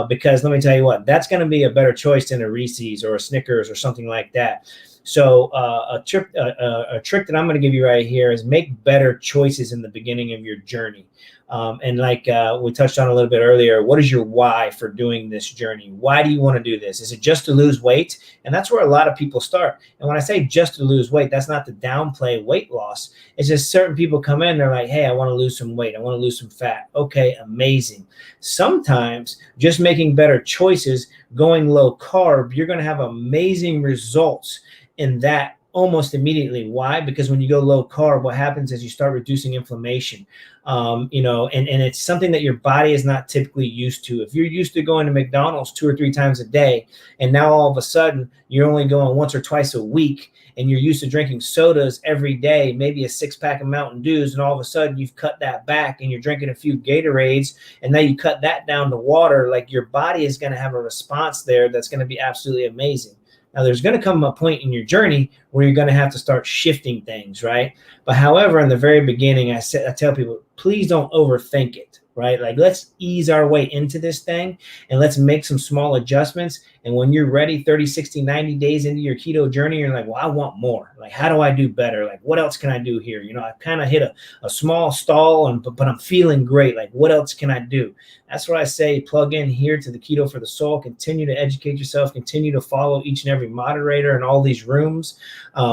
because let me tell you what, that's going to be a better choice than a Reese's or a Snickers or something like that. So a trick that I'm going to give you right here is make better choices in the beginning of your journey. And like we touched on a little bit earlier, what is your why for doing this journey? Why do you want to do this? Is it just to lose weight? And that's where a lot of people start. And when I say just to lose weight, that's not to downplay weight loss. It's just certain people come in, they're like, hey, I want to lose some weight. I want to lose some fat. Okay, amazing. Sometimes just making better choices, going low carb, you're going to have amazing results in that almost immediately. Why? Because when you go low carb, what happens is you start reducing inflammation, and it's something that your body is not typically used to. If you're used to going to McDonald's 2 or 3 times a day, and now all of a sudden you're only going once or twice a week, and you're used to drinking sodas every day, maybe a 6-pack of Mountain Dews, and all of a sudden you've cut that back and you're drinking a few Gatorades, and now you cut that down to water, like your body is going to have a response there that's going to be absolutely amazing. Now, there's going to come a point in your journey where you're going to have to start shifting things, right? But however, in the very beginning, I tell people, please don't overthink it, right? Like, let's ease our way into this thing and let's make some small adjustments. And when you're ready, 30, 60, 90 days into your keto journey, you're like, well, I want more. Like, how do I do better? Like, what else can I do here? I've kind of hit a small stall, but I'm feeling great. Like, what else can I do? That's what I say, plug in here to the Keto for the Soul, continue to educate yourself, continue to follow each and every moderator in all these rooms.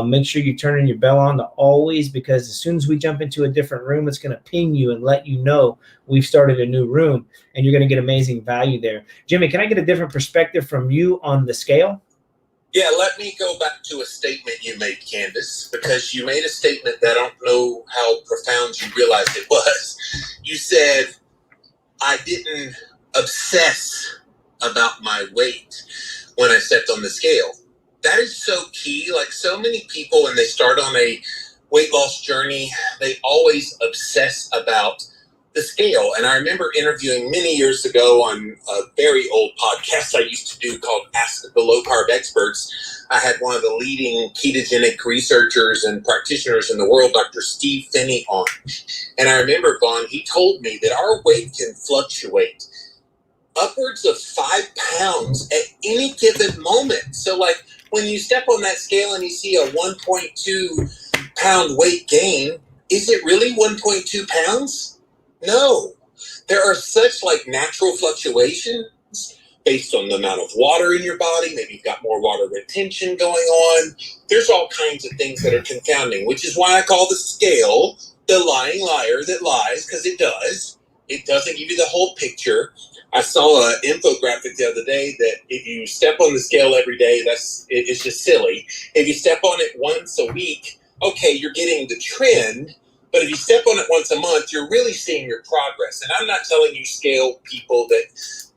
Make sure you turn your bell on to always, because as soon as we jump into a different room, it's going to ping you and let you know we've started a new room, and you're going to get amazing value there. Jimmy, can I get a different perspective from you on the scale? Yeah, let me go back to a statement you made, Candace, because you made a statement that I don't know how profound you realized it was. You said, I didn't obsess about my weight when I stepped on the scale. That is so key. Like, so many people, when they start on a weight loss journey, they always obsess about the scale. And I remember interviewing many years ago on a very old podcast I used to do called Ask the Low Carb Experts. I had one of the leading ketogenic researchers and practitioners in the world, Dr. Steve Finney, on. And I remember, Vaughn, he told me that our weight can fluctuate upwards of 5 pounds at any given moment. So, like, when you step on that scale and you see a 1.2 pound weight gain, is it really 1.2 pounds? No. There are such natural fluctuations based on the amount of water in your body. Maybe you've got more water retention going on. There's all kinds of things that are confounding, which is why I call the scale the lying liar that lies, because it does. It doesn't give you the whole picture. I saw an infographic the other day that if you step on the scale every day, it's just silly. If you step on it once a week, okay, you're getting the trend. But if you step on it once a month, you're really seeing your progress. And I'm not telling you scale people that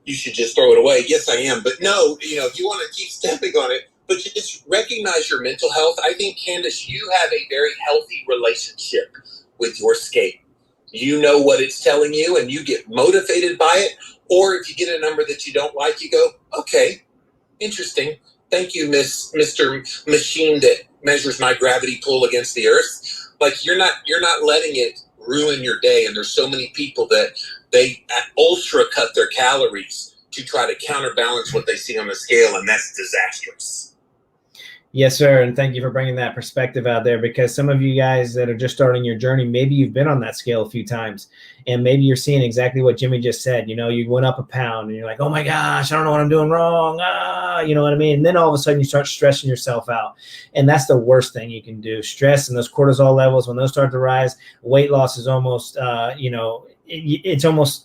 you should just throw it away. Yes, I am. But no, if you want to keep stepping on it, but you just recognize your mental health. I think, Candace, you have a very healthy relationship with your scale. You know what it's telling you, and you get motivated by it. Or if you get a number that you don't like, you go, okay, interesting. Thank you, Mr. Machine that measures my gravity pull against the earth. Like, you're not letting it ruin your day. And there's so many people that they ultra cut their calories to try to counterbalance what they see on the scale, and that's disastrous. Yes, sir. And thank you for bringing that perspective out there, because some of you guys that are just starting your journey, maybe you've been on that scale a few times, and maybe you're seeing exactly what Jimmy just said. You went up a pound and you're like, oh my gosh, I don't know what I'm doing wrong. You know what I mean? And then all of a sudden you start stressing yourself out. And that's the worst thing you can do. Stress and those cortisol levels, when those start to rise, weight loss is almost, it's almost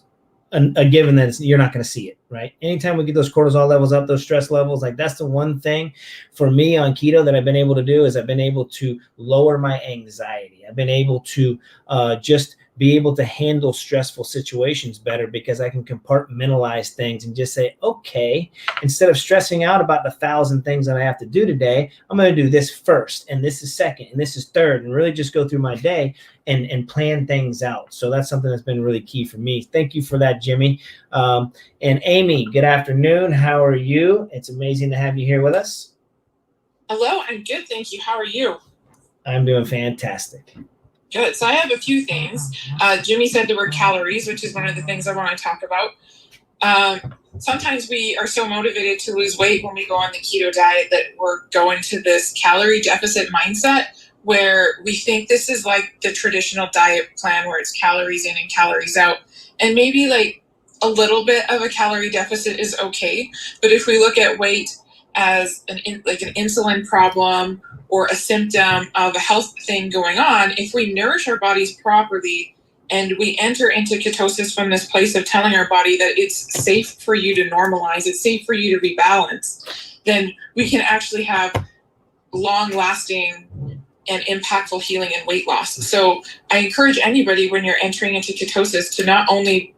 a given that you're not going to see it, right? Anytime we get those cortisol levels up, those stress levels, like, that's the one thing for me on keto that I've been able to do is I've been able to lower my anxiety. I've been able to just be able to handle stressful situations better because I can compartmentalize things and just say, okay, instead of stressing out about the 1,000 things that I have to do today, I'm going to do this first, and this is second, and this is third, and really just go through my day and plan things out. So that's something that's been really key for me. Thank you for that, Jimmy. And Amy, good afternoon. How are you? It's amazing to have you here with us. Hello, I'm good, thank you. How are you? I'm doing fantastic. Good. So I have a few things. Jimmy said there were calories, which is one of the things I want to talk about. Sometimes we are so motivated to lose weight when we go on the keto diet that we're going to this calorie deficit mindset where we think this is like the traditional diet plan where it's calories in and calories out. And maybe like a little bit of a calorie deficit is okay. But if we look at weight as an insulin problem or a symptom of a health thing going on, if we nourish our bodies properly and we enter into ketosis from this place of telling our body that it's safe for you to normalize, it's safe for you to rebalance, then we can actually have long-lasting and impactful healing and weight loss. So I encourage anybody when you're entering into ketosis to not only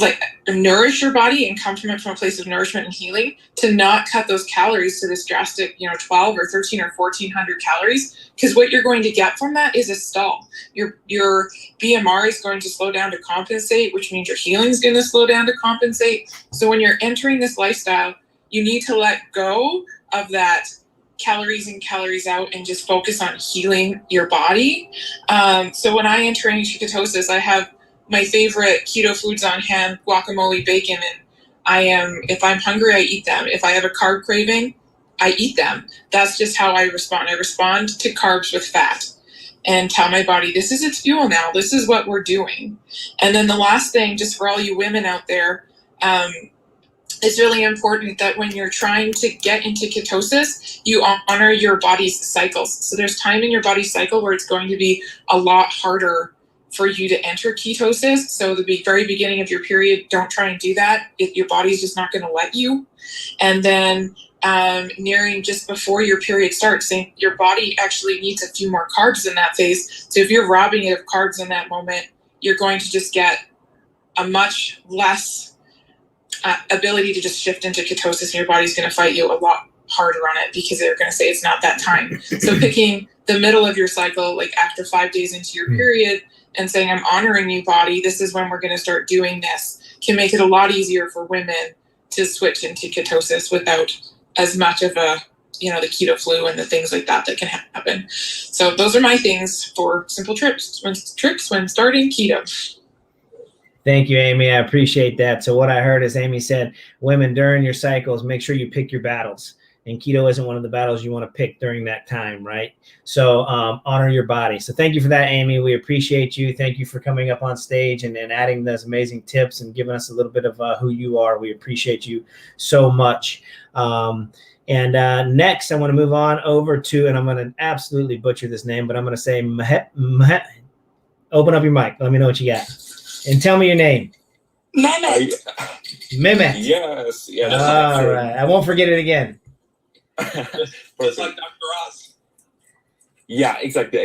like nourish your body and come from it from a place of nourishment and healing, to not cut those calories to this drastic, 12 or 13 or 1,400 calories, because what you're going to get from that is a stall. Your BMR is going to slow down to compensate, which means your healing is going to slow down to compensate. So when you're entering this lifestyle, you need to let go of that calories in, calories out, and just focus on healing your body. So when I enter into ketosis, I have my favorite keto foods on hand, guacamole, bacon, and if I'm hungry, I eat them. If I have a carb craving, I eat them. That's just how I respond. I respond to carbs with fat and tell my body, this is its fuel now. This is what we're doing. And then the last thing, just for all you women out there, it's really important that when you're trying to get into ketosis, you honor your body's cycles. So there's time in your body's cycle where it's going to be a lot harder for you to enter ketosis. So the very beginning of your period, don't try and do that. Your body's just not going to let you. And then nearing just before your period starts, saying your body actually needs a few more carbs in that phase. So if you're robbing it of carbs in that moment, you're going to just get a much less ability to just shift into ketosis, and your body's going to fight you a lot harder on it because they're going to say it's not that time. So picking the middle of your cycle, like after 5 days into your period, and saying, I'm honoring you, body, this is when we're going to start doing this, can make it a lot easier for women to switch into ketosis without as much of the keto flu and the things like that can happen. So those are my things for simple tricks when starting keto. Thank you, Amy. I appreciate that. So what I heard is Amy said, women, during your cycles, make sure you pick your battles. And keto isn't one of the battles you want to pick during that time, right? So honor your body. So thank you for that, Amy. We appreciate you. Thank you for coming up on stage and adding those amazing tips and giving us a little bit of who you are. We appreciate you so much. And next, I want to move on over to, and I'm going to absolutely butcher this name, but I'm going to say Mehmet. Open up your mic. Let me know what you got. And tell me your name. Mehmet. Mehmet. Yes. All right. I won't forget it again. It's like Dr. Oz. Yeah, exactly.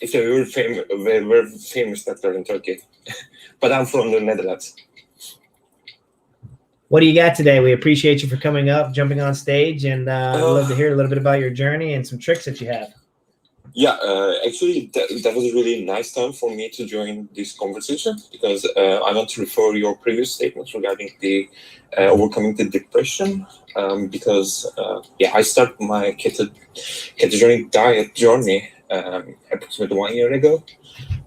It's a very famous doctor in Turkey, but I'm from the Netherlands. What do you got today? We appreciate you for coming up, jumping on stage, and I'd love to hear a little bit about your journey and some tricks that you have. Yeah, actually, that was a really nice time for me to join this conversation because I want to refer your previous statements regarding the overcoming the depression because I started my ketogenic diet journey approximately 1 year ago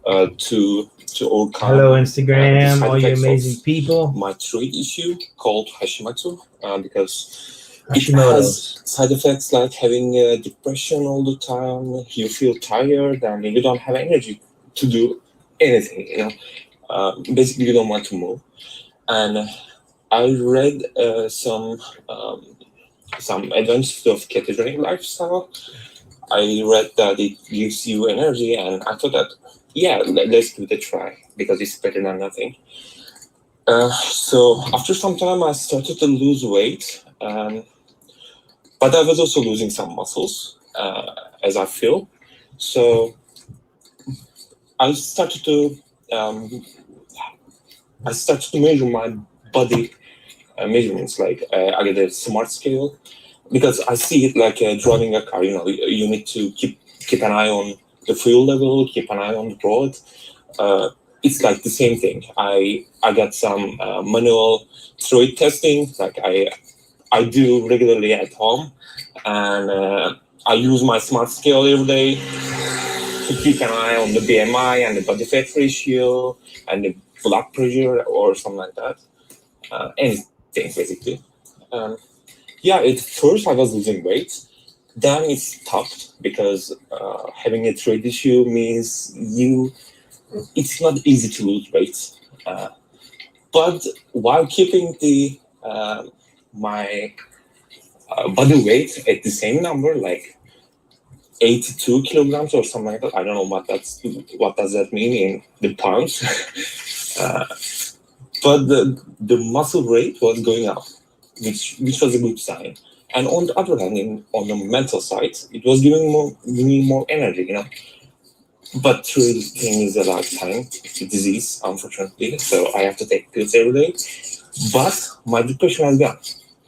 to overcome. Hello, Instagram, all you amazing people. My thyroid issue called Hashimoto because Hashimoto's. it has side effects like having depression all the time. You feel tired and you don't have energy to do anything. Basically, you don't want to move. And I read some advantages of ketogenic lifestyle. I read that it gives you energy, and I thought that let's give it a try because it's better than nothing. So after some time, I started to lose weight. But I was also losing some muscles, as I feel. So I started to measure my body measurements. Like I get a smart scale because I see it like driving a car. You need to keep an eye on the fuel level, keep an eye on the road. It's like the same thing. I got some manual throat testing, like I do regularly at home, and I use my smart scale every day to keep an eye on the BMI and the body fat ratio and the blood pressure or something like that. Anything basically. At first I was losing weight. Then it stopped because having a throat issue means it's not easy to lose weight. But while keeping my body weight at the same number, like 82 kilograms or something like that. I don't know what does that mean in the pounds. But the muscle rate was going up, which was a good sign. And on the other hand, on the mental side, it was giving me more energy, But through thing is a lifetime disease, unfortunately. So I have to take pills every day. But my depression has gone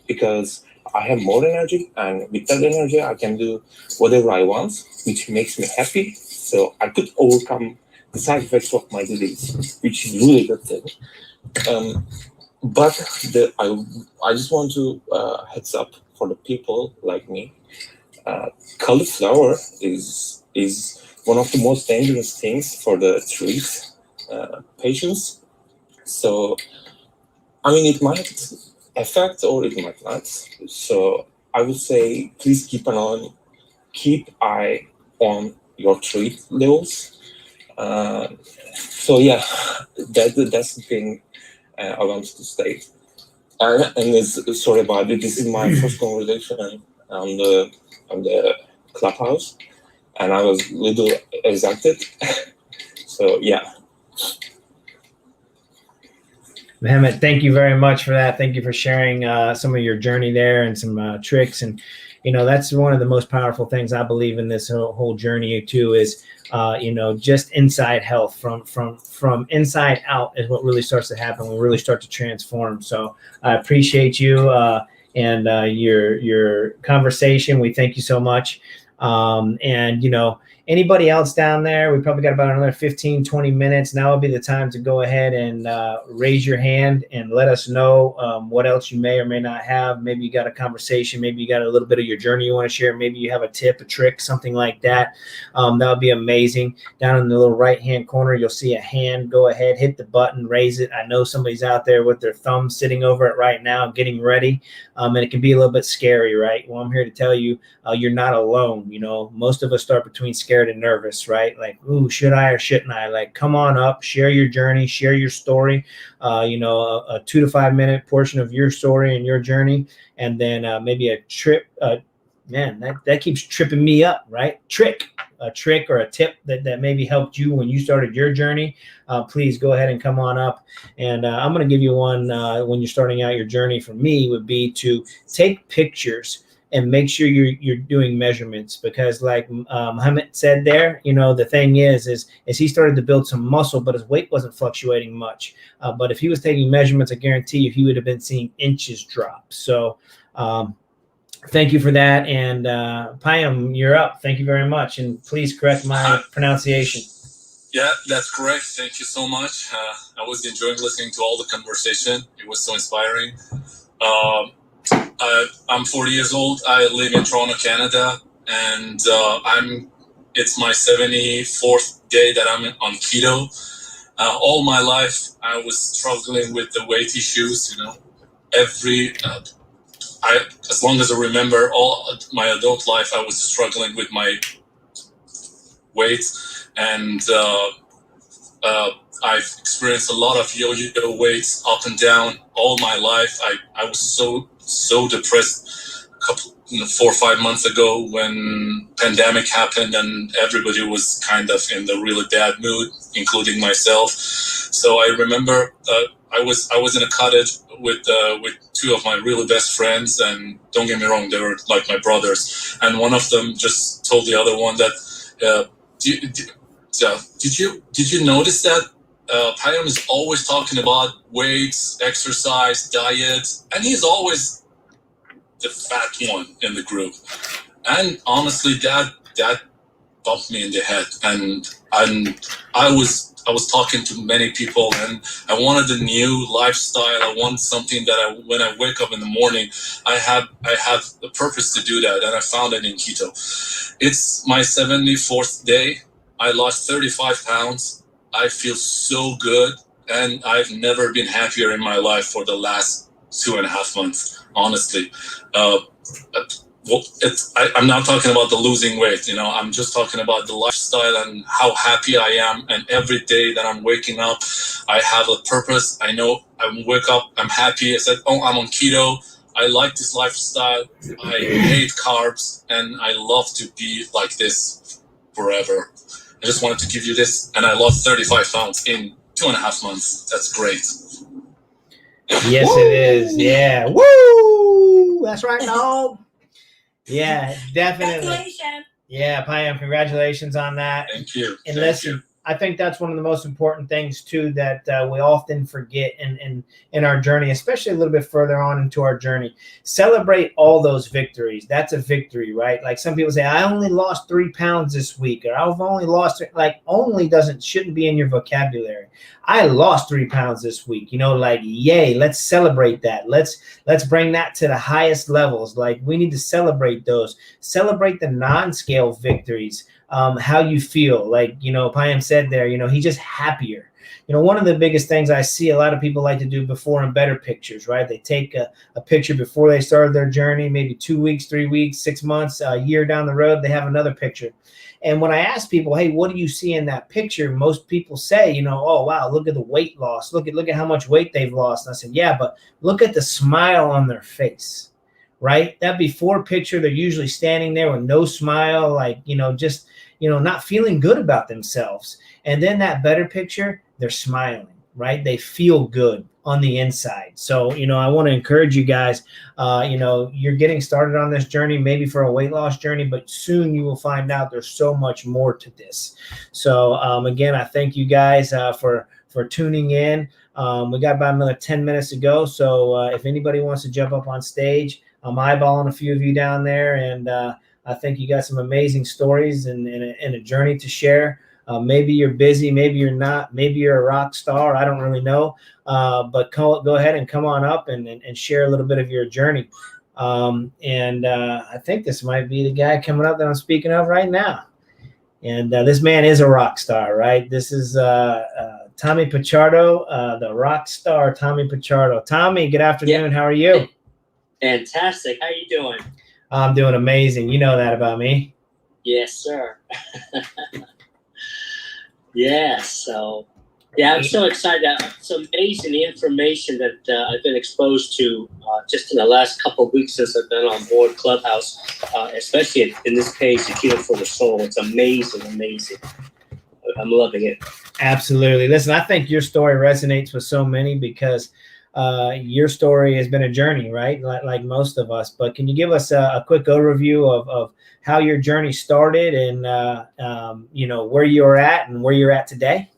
because I have more energy, and with that energy, I can do whatever I want, which makes me happy. So I could overcome the side effects of my disease, which is really good thing. But I just want to heads up for the people like me. Cauliflower is one of the most dangerous things for the treat patients. So, it might affect or it might not. So I would say please keep eye on your treat levels. That's the thing I wanted to state. And sorry about it. This is my first conversation on the clubhouse, and I was a little excited. So yeah. Mohammed, thank you very much for that. Thank you for sharing some of your journey there and some tricks. And, that's one of the most powerful things I believe in this whole journey too is, just inside health from inside out is what really starts to happen. We really start to transform. So I appreciate you and your conversation. We thank you so much. Anybody else down there, we probably got about another 15, 20 minutes. Now would be the time to go ahead and raise your hand and let us know what else you may or may not have. Maybe you got a conversation. Maybe you got a little bit of your journey you want to share. Maybe you have a tip, a trick, something like that. That would be amazing. Down in the little right-hand corner, you'll see a hand. Go ahead, hit the button, raise it. I know somebody's out there with their thumb sitting over it right now, getting ready. And it can be a little bit scary, right? Well, I'm here to tell you, you're not alone. Most of us start between scared and nervous, right? Like, ooh, should I or shouldn't I? Like, come on up, share your journey, share your story, a 2 to 5 minute portion of your story and your journey. And then maybe a trip, that keeps tripping me up, right? A trick or a tip that maybe helped you when you started your journey. Please go ahead and come on up. And I'm going to give you one when you're starting out your journey. For me would be to take pictures and make sure you're doing measurements, because like Mohammed said there, the thing is he started to build some muscle, but his weight wasn't fluctuating much. But if he was taking measurements, I guarantee you he would have been seeing inches drop. So thank you for that. And Payam, you're up. Thank you very much. And please correct my pronunciation. Yeah, that's correct. Thank you so much. I was enjoying listening to all the conversation. It was so inspiring. I'm 40 years old. I live in Toronto, Canada, and it's my 74th day that I'm on keto. All my life, I was struggling with the weight issues. As long as I remember, all my adult life, I was struggling with my weight, and I've experienced a lot of yo-yo weights up and down all my life. I was so depressed 4 or 5 months ago when pandemic happened and everybody was kind of in the really bad mood, including myself. So I remember I was in a cottage with 2 of my really best friends, and don't get me wrong, they were like my brothers. And one of them just told the other one that did you notice that Payam is always talking about weights, exercise, diet, and he's always the fat one in the group. And honestly, that bumped me in the head. And I was talking to many people, and I wanted a new lifestyle. I want something that when I wake up in the morning, I have a purpose to do that, and I found it in keto. It's my 74th day. I lost 35 pounds. I feel so good, and I've never been happier in my life for the last 2.5 months, honestly. I'm not talking about the losing weight, I'm just talking about the lifestyle and how happy I am. And every day that I'm waking up, I have a purpose. I know I wake up, I'm happy. I said, I'm on keto. I like this lifestyle. I hate carbs, and I love to be like this forever. I just wanted to give you this, and I lost 35 pounds in 2.5 months. That's great. Yes, Woo! It is. Yeah. Woo! That's right, dog. Yeah, definitely. Congratulations. Yeah, Payam, congratulations on that. Thank you. And listen, I think that's one of the most important things too that we often forget in our journey, especially a little bit further on into our journey. Celebrate all those victories. That's a victory, right? Like some people say, I only lost 3 pounds this week, or I've only lost, like only shouldn't be in your vocabulary. I lost 3 pounds this week, like, yay, let's celebrate that. Let's bring that to the highest levels. Like we need to celebrate those, celebrate the non-scale victories. How you feel, like, Payam said there, he's just happier. One of the biggest things I see a lot of people like to do before and better pictures, right? They take a picture before they started their journey, maybe 2 weeks, 3 weeks, 6 months, a year down the road, they have another picture. And when I ask people, hey, what do you see in that picture? Most people say, oh, wow, look at the weight loss. Look at how much weight they've lost. And I said, yeah, but look at the smile on their face, right? That before picture, they're usually standing there with no smile, like, just, not feeling good about themselves. And then that better picture, they're smiling, right? They feel good on the inside. So, I want to encourage you guys, you're getting started on this journey, maybe for a weight loss journey, but soon you will find out there's so much more to this. So, again, I thank you guys for tuning in. We got about another 10 minutes to go. So if anybody wants to jump up on stage, I'm eyeballing a few of you down there, and I think you got some amazing stories and a journey to share. Maybe you're busy, maybe you're not, maybe you're a rock star. I don't really know, but go ahead and come on up and share a little bit of your journey. I think this might be the guy coming up that I'm speaking of right now. And this man is a rock star, right? This is Tommy Piccardo, the rock star Tommy Piccardo. Tommy, good afternoon. Yeah. How are you? Fantastic. How you doing? I'm doing amazing. You know that about me. Yes, sir. Yeah, so, I'm so excited. It's amazing the information that I've been exposed to just in the last couple of weeks since I've been on board Clubhouse, especially in this page, the Keto for the Soul. It's amazing. I'm loving it. Absolutely. Listen, I think your story resonates with so many because your story has been a journey, right? Like most of us. But can you give us a quick overview of how your journey started and, where you're at and where you're at today?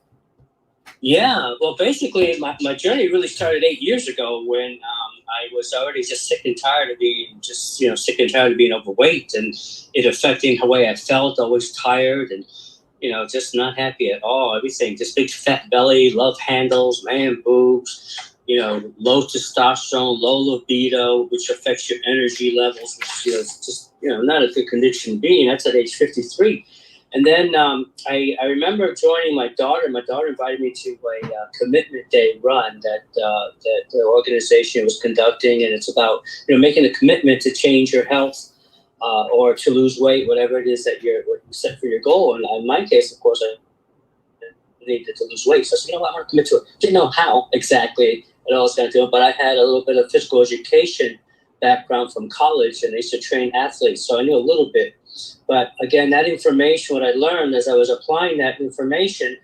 Yeah, well, basically, my journey really started 8 years ago when I was already just sick and tired of being overweight and it affecting the way I felt, always tired and, just not happy at all. Everything, just big fat belly, love handles, man boobs, low testosterone, low libido, which affects your energy levels, which is just, not a good condition to be in. That's at age 53. And then I remember joining my daughter. My daughter invited me to a commitment day run that the organization was conducting. And it's about, making a commitment to change your health or to lose weight, whatever it is that you set for your goal. And in my case, of course, I needed to lose weight. So I said, I want to commit to it. Didn't know how exactly it all was going to do it, but I had a little bit of physical education background from college, and I used to train athletes, so I knew a little bit. But again, that information, what I learned as I was applying that information,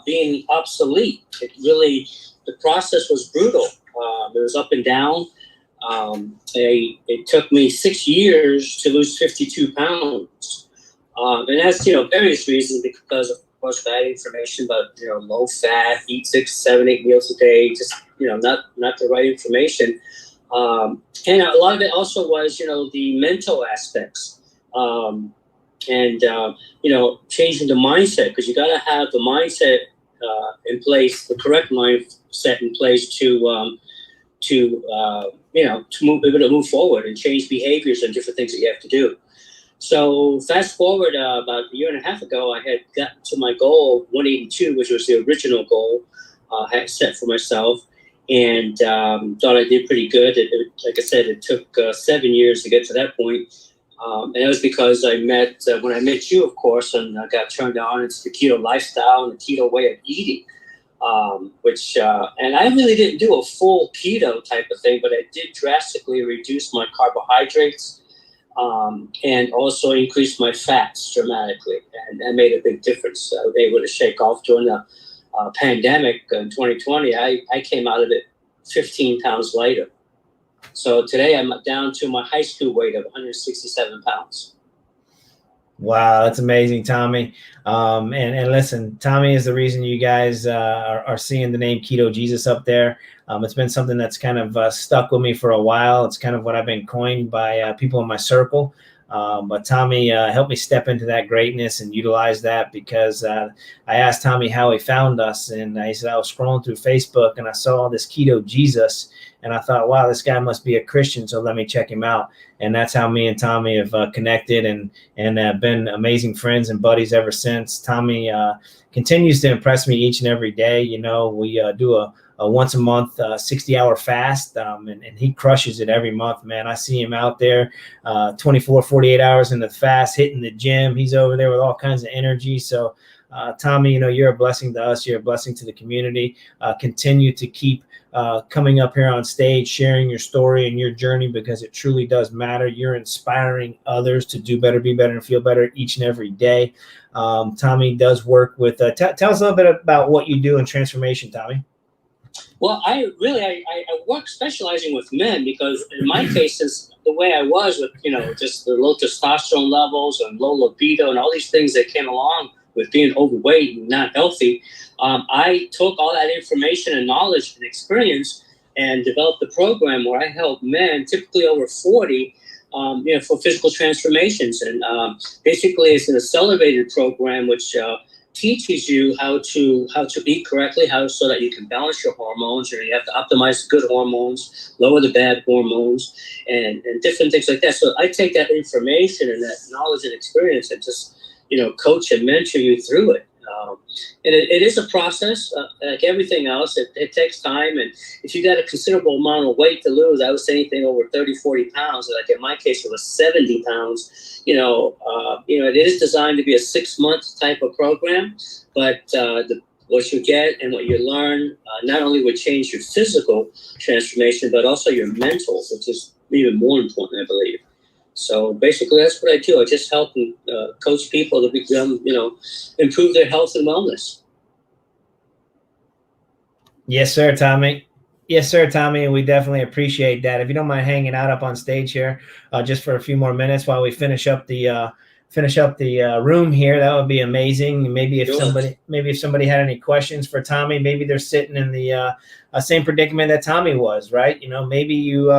being obsolete, the process was brutal. It was up and down. It took me 6 years to lose 52 pounds. And that's, various reasons, because course, bad information about, low fat, eat 6, 7, 8 meals a day, just, not the right information. And a lot of it also was, the mental aspects. Changing the mindset, because you got to have the mindset in place, the correct mindset in place to be able to move forward and change behaviors and different things that you have to do. So fast forward about a year and a half ago, I had gotten to my goal, 182, which was the original goal I had set for myself, and thought I did pretty good. Like I said, it took 7 years to get to that point. And it was because when I met you, of course, and I got turned on into the keto lifestyle and the keto way of eating, and I really didn't do a full keto type of thing, but I did drastically reduce my carbohydrates and also increase my fats dramatically. And that made a big difference. I was able to shake off during the pandemic in 2020. I came out of it 15 pounds lighter. So today I'm down to my high school weight of 167 pounds. Wow, that's amazing, Tommy. And listen, Tommy is the reason you guys are seeing the name Keto Jesus up there. It's been something that's kind of stuck with me for a while. It's kind of what I've been coined by people in my circle. But Tommy helped me step into that greatness and utilize that, because I asked Tommy how he found us. And he said, I was scrolling through Facebook and I saw this Keto Jesus. And I thought, wow, this guy must be a Christian, so let me check him out. And that's how me and Tommy have connected and been amazing friends and buddies ever since. Tommy continues to impress me each and every day. We do a once a month 60-hour fast, and he crushes it every month, man. I see him out there 24, 48 hours in the fast, hitting the gym. He's over there with all kinds of energy. So Tommy, you're a blessing to us. You're a blessing to the community. Continue to keep coming up here on stage, sharing your story and your journey, because it truly does matter. You're inspiring others to do better, be better, and feel better each and every day. Tommy does work with, tell us a little bit about what you do in transformation, Tommy. Well, I work specializing with men, because in my case, since the way I was with, just the low testosterone levels and low libido and all these things that came along with being overweight and not healthy, I took all that information and knowledge and experience and developed a program where I help men, typically over 40, for physical transformations. And basically, it's an accelerated program which teaches you how to eat correctly, so that you can balance your hormones, or you have to optimize the good hormones, lower the bad hormones, and different things like that. So I take that information and that knowledge and experience and just coach and mentor you through it. And it is a process, like everything else. It takes time. And if you got a considerable amount of weight to lose, I would say anything over 30, 40 pounds, like in my case, it was 70 pounds, it is designed to be a 6-month type of program, but what you get and what you learn not only would change your physical transformation, but also your mental, which is even more important, I believe. So basically, that's what I do. I just help coach people to become, improve their health and wellness. Yes, sir, Tommy. Yes, sir, Tommy. And we definitely appreciate that. If you don't mind hanging out up on stage here just for a few more minutes while we finish up the room here, that would be amazing. Maybe if somebody had any questions for Tommy, maybe they're sitting in the same predicament that Tommy was, right? Maybe you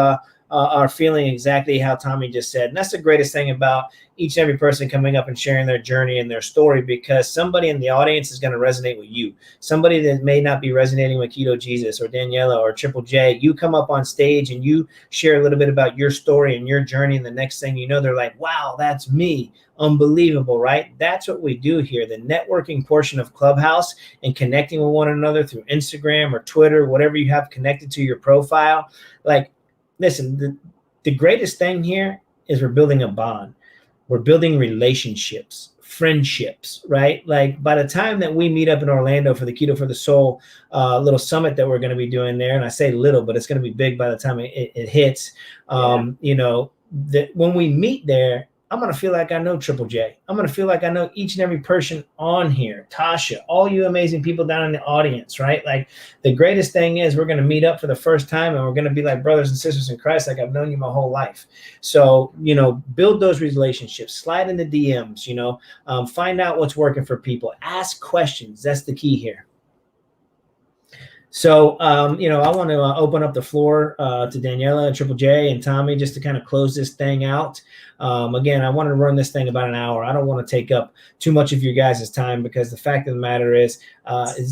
are feeling exactly how Tommy just said. And that's the greatest thing about each and every person coming up and sharing their journey and their story, because somebody in the audience is going to resonate with you. Somebody that may not be resonating with Keto Jesus or Daniela or Triple J, you come up on stage and you share a little bit about your story and your journey, and the next thing you know, they're like, wow, that's me. Unbelievable, right? That's what we do here. The networking portion of Clubhouse and connecting with one another through Instagram or Twitter, whatever you have connected to your profile. Like, listen, the greatest thing here is we're building a bond. We're building relationships, friendships, right? Like by the time that we meet up in Orlando for the Keto for the Soul little summit that we're going to be doing there, and I say little, but it's going to be big by the time it hits, that when we meet there, I'm going to feel like I know Triple J. I'm going to feel like I know each and every person on here, Tasha, all you amazing people down in the audience, right? Like the greatest thing is we're going to meet up for the first time and we're going to be like brothers and sisters in Christ, like I've known you my whole life. So, you know, build those relationships, slide into DMs, you know, find out what's working for people, ask questions. That's the key here. So, you know, I want to open up the floor to Daniela and Triple J and Tommy just to kind of close this thing out. Again, I want to run this thing about an hour. I don't want to take up too much of your guys' time because the fact of the matter is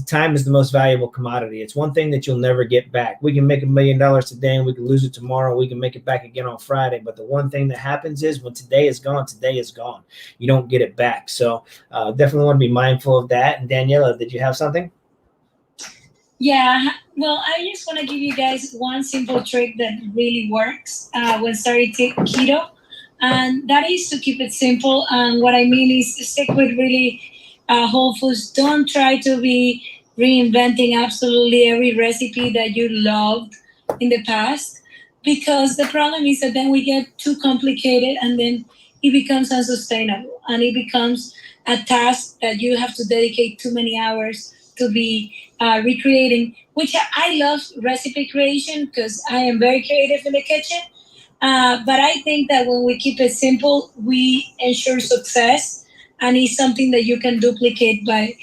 time is the most valuable commodity. It's one thing that you'll never get back. We can make $1 million today and we can lose it tomorrow. We can make it back again on Friday. But the one thing that happens is when today is gone, today is gone. You don't get it back. So definitely want to be mindful of that. And Daniela, did you have something? Yeah, well, I just want to give you guys one simple trick that really works when starting keto, and that is to keep it simple. And what I mean is stick with really whole foods. Don't try to be reinventing absolutely every recipe that you loved in the past, because the problem is that then we get too complicated and then it becomes unsustainable and it becomes a task that you have to dedicate too many hours to be recreating, which I love recipe creation because I am very creative in the kitchen. But I think that when we keep it simple, we ensure success, and it's something that you can duplicate by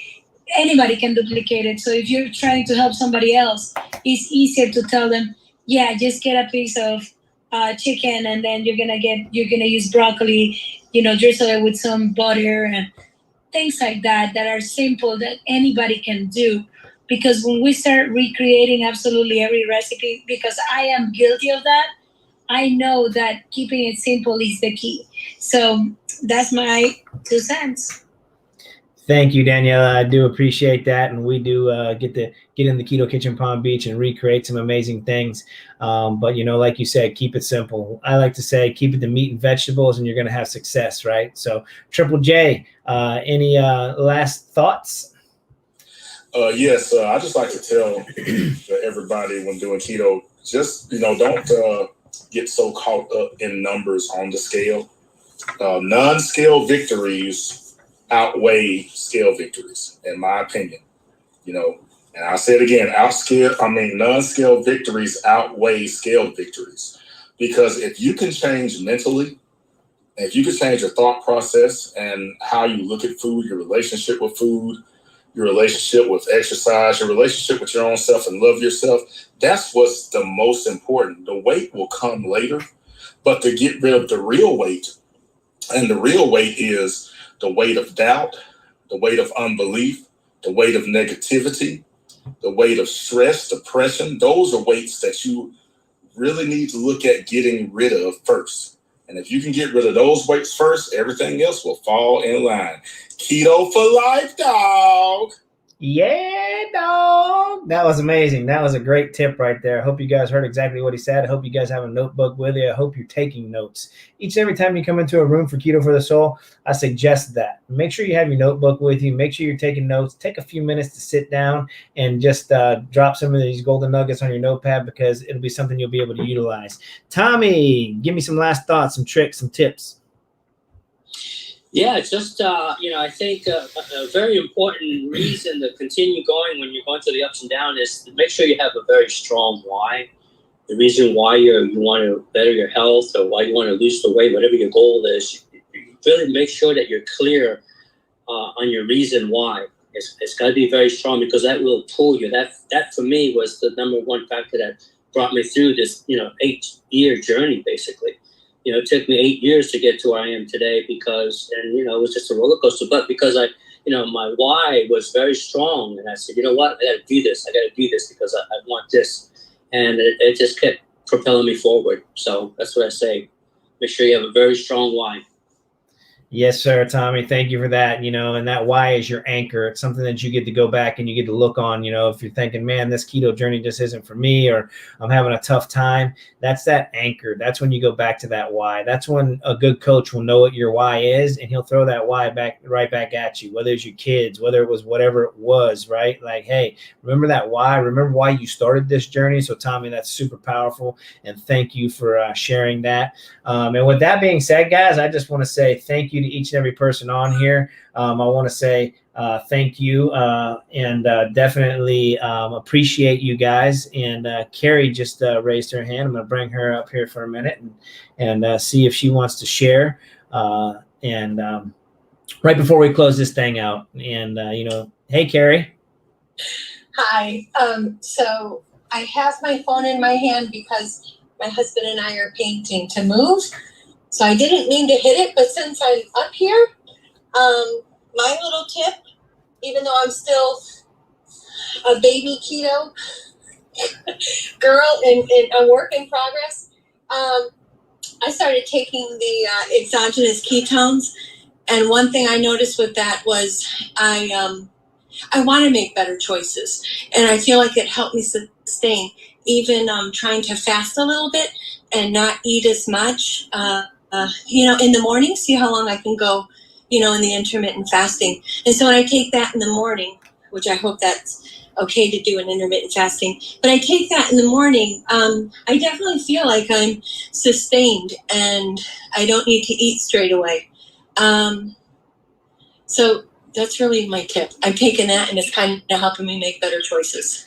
anybody can duplicate it. So if you're trying to help somebody else, it's easier to tell them, yeah, just get a piece of chicken, and then you're gonna use broccoli, you know, drizzle it with some butter and things like that are simple that anybody can do. Because when we start recreating absolutely every recipe, because I am guilty of that, I know that keeping it simple is the key. So that's my 2 cents. Thank you, Daniela. I do appreciate that. And we do get to get in the Keto Kitchen Palm Beach and recreate some amazing things. But, you know, like you said, keep it simple. I like to say, keep it to meat and vegetables and you're going to have success, right? So Triple J, any last thoughts? Yes, I just like to tell everybody when doing keto, just, you know, don't get so caught up in numbers on the scale. Non-scale victories outweigh scale victories, in my opinion. You know, and I'll say it again, non-scale victories outweigh scale victories. Because if you can change mentally, if you can change your thought process and how you look at food, your relationship with food, your relationship with exercise, your relationship with your own self and love yourself, that's what's the most important. The weight will come later, but to get rid of the real weight, and the real weight is the weight of doubt, the weight of unbelief, the weight of negativity, the weight of stress, depression. Those are weights that you really need to look at getting rid of first. And if you can get rid of those weights first, everything else will fall in line. Keto for life, dog. Yeah, dog. That was amazing. That was a great tip right there. I hope you guys heard exactly what he said. I hope you guys have a notebook with you. I hope you're taking notes. Each and every time you come into a room for Keto for the Soul, I suggest that. Make sure you have your notebook with you. Make sure you're taking notes. Take a few minutes to sit down and just drop some of these golden nuggets on your notepad because it'll be something you'll be able to utilize. Tommy, give me some last thoughts, some tricks, some tips. Yeah, just, you know, I think a very important reason to continue going when you're going through the ups and downs is to make sure you have a very strong why. The reason why you want to better your health or why you want to lose the weight, whatever your goal is, you really make sure that you're clear on your reason why. It's got to be very strong because that will pull you. That for me was the number one factor that brought me through this, 8-year journey, basically. It took me 8 years to get to where I am today because, it was just a roller coaster. But because my why was very strong, and I said, you know what, I got to do this. I got to do this because I want this, and it just kept propelling me forward. So that's what I say. Make sure you have a very strong why. Yes, sir, Tommy. Thank you for that. And that why is your anchor. It's something that you get to go back and you get to look on. If you're thinking, man, this keto journey just isn't for me, or I'm having a tough time, that's that anchor. That's when you go back to that why. That's when a good coach will know what your why is, and he'll throw that why right back at you, whether it's your kids, whether it was whatever it was, right? Like, hey, remember that why? Remember why you started this journey? So, Tommy, that's super powerful. And thank you for sharing that. And with that being said, guys, I just want to say thank you to each and every person on here. I want to say thank you and definitely appreciate you guys. And Carrie just raised her hand. I'm going to bring her up here for a minute and see if she wants to share. And right before we close this thing out, and hey, Carrie. Hi. So I have my phone in my hand because my husband and I are painting to move. So I didn't mean to hit it, but since I'm up here, my little tip, even though I'm still a baby keto girl and a work in progress, I started taking the exogenous ketones. And one thing I noticed with that was I want to make better choices. And I feel like it helped me sustain, even trying to fast a little bit and not eat as much, in the morning, see how long I can go, in the intermittent fasting. And so when I take that in the morning, which I hope that's okay to do in intermittent fasting, but I take that in the morning, I definitely feel like I'm sustained and I don't need to eat straight away. So that's really my tip. I'm taking that and it's kind of helping me make better choices.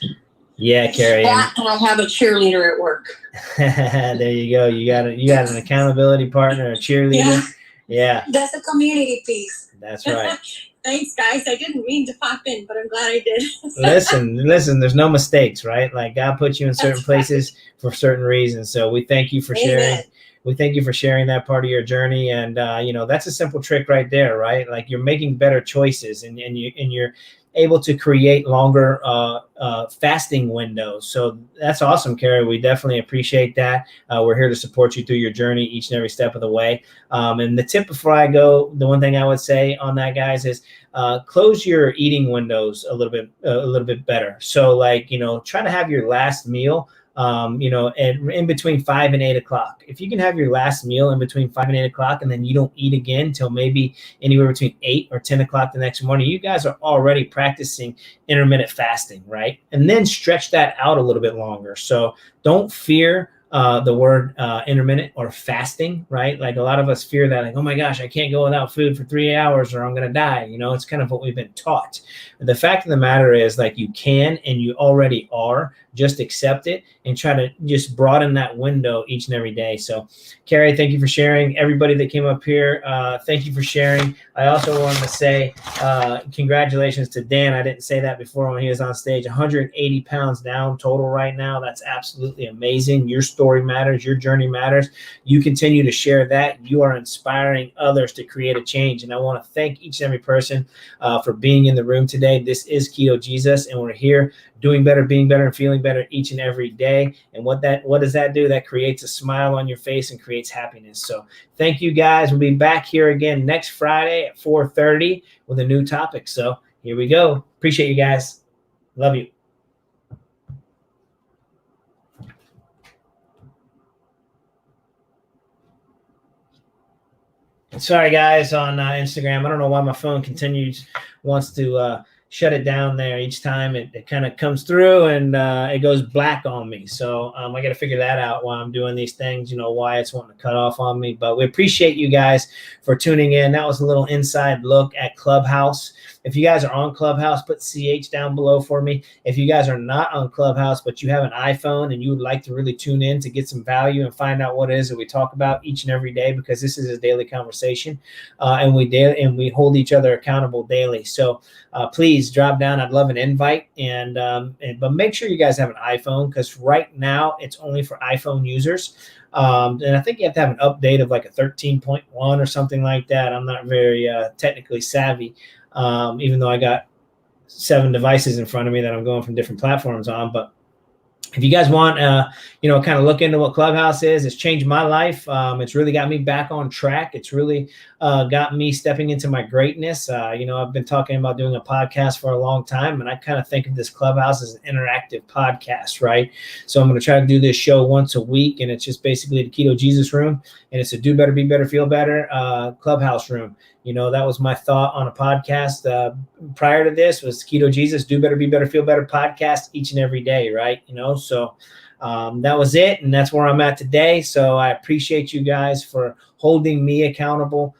Yeah, Carrie. That, and I have a cheerleader at work. There you go. You got an accountability partner, a cheerleader. Yeah. That's a community piece. That's right. Thanks, guys. I didn't mean to pop in, but I'm glad I did. Listen, there's no mistakes, right? Like God puts you in certain places for certain reasons. So we thank you for sharing. We thank you for sharing that part of your journey. And, that's a simple trick right there, right? Like you're making better choices and you're able to create longer fasting windows. So that's awesome, Carrie. We definitely appreciate that. We're here to support you through your journey each and every step of the way. And the tip before I go, the one thing I would say on that, guys, is close your eating windows a little bit better. So try to have your last meal in between 5 and 8 o'clock. If you can have your last meal in between 5 and 8 o'clock, and then you don't eat again till maybe anywhere between 8 or 10 o'clock the next morning, you guys are already practicing intermittent fasting, right? And then stretch that out a little bit longer. So don't fear the word intermittent or fasting, right? Like a lot of us fear that, like, oh my gosh, I can't go without food for 3 hours or I'm going to die. It's kind of what we've been taught. The fact of the matter is, like, you can and you already are. Just accept it and try to just broaden that window each and every day. So, Carrie, thank you for sharing. Everybody that came up here, thank you for sharing. I also wanted to say congratulations to Dan. I didn't say that before when he was on stage. 180 pounds down total right now. That's absolutely amazing. Your story matters. Your journey matters. You continue to share that. You are inspiring others to create a change. And I want to thank each and every person for being in the room today. This is Keto Jesus, and we're here doing better, being better, and feeling better each and every day. And what does that do? That creates a smile on your face and creates happiness. So thank you, guys. We'll be back here again next Friday at 4:30 with a new topic. So here we go. Appreciate you guys. Love you. Sorry, guys, on Instagram. I don't know why my phone wants to shut it down there each time. It kind of comes through and it goes black on me. So I got to figure that out while I'm doing these things, why it's wanting to cut off on me. But we appreciate you guys for tuning in. That was a little inside look at Clubhouse. If you guys are on Clubhouse, put CH down below for me. If you guys are not on Clubhouse, but you have an iPhone and you would like to really tune in to get some value and find out what it is that we talk about each and every day, because this is a daily conversation, and we hold each other accountable daily. So please drop down. I'd love an invite, but make sure you guys have an iPhone, because right now it's only for iPhone users. And I think you have to have an update of like a 13.1 or something like that. I'm not very technically savvy. Even though I got 7 devices in front of me that I'm going from different platforms on. But if you guys want, kind of look into what Clubhouse is, it's changed my life. It's really got me back on track. It's really got me stepping into my greatness. I've been talking about doing a podcast for a long time, and I kind of think of this Clubhouse as an interactive podcast, right? So I'm going to try to do this show once a week, and it's just basically the Keto Jesus room, and it's a do better, be better, feel better Clubhouse room. That was my thought on a podcast prior to this was Keto Jesus, do better, be better, feel better podcast each and every day, right? So that was it, and that's where I'm at today. So I appreciate you guys for holding me accountable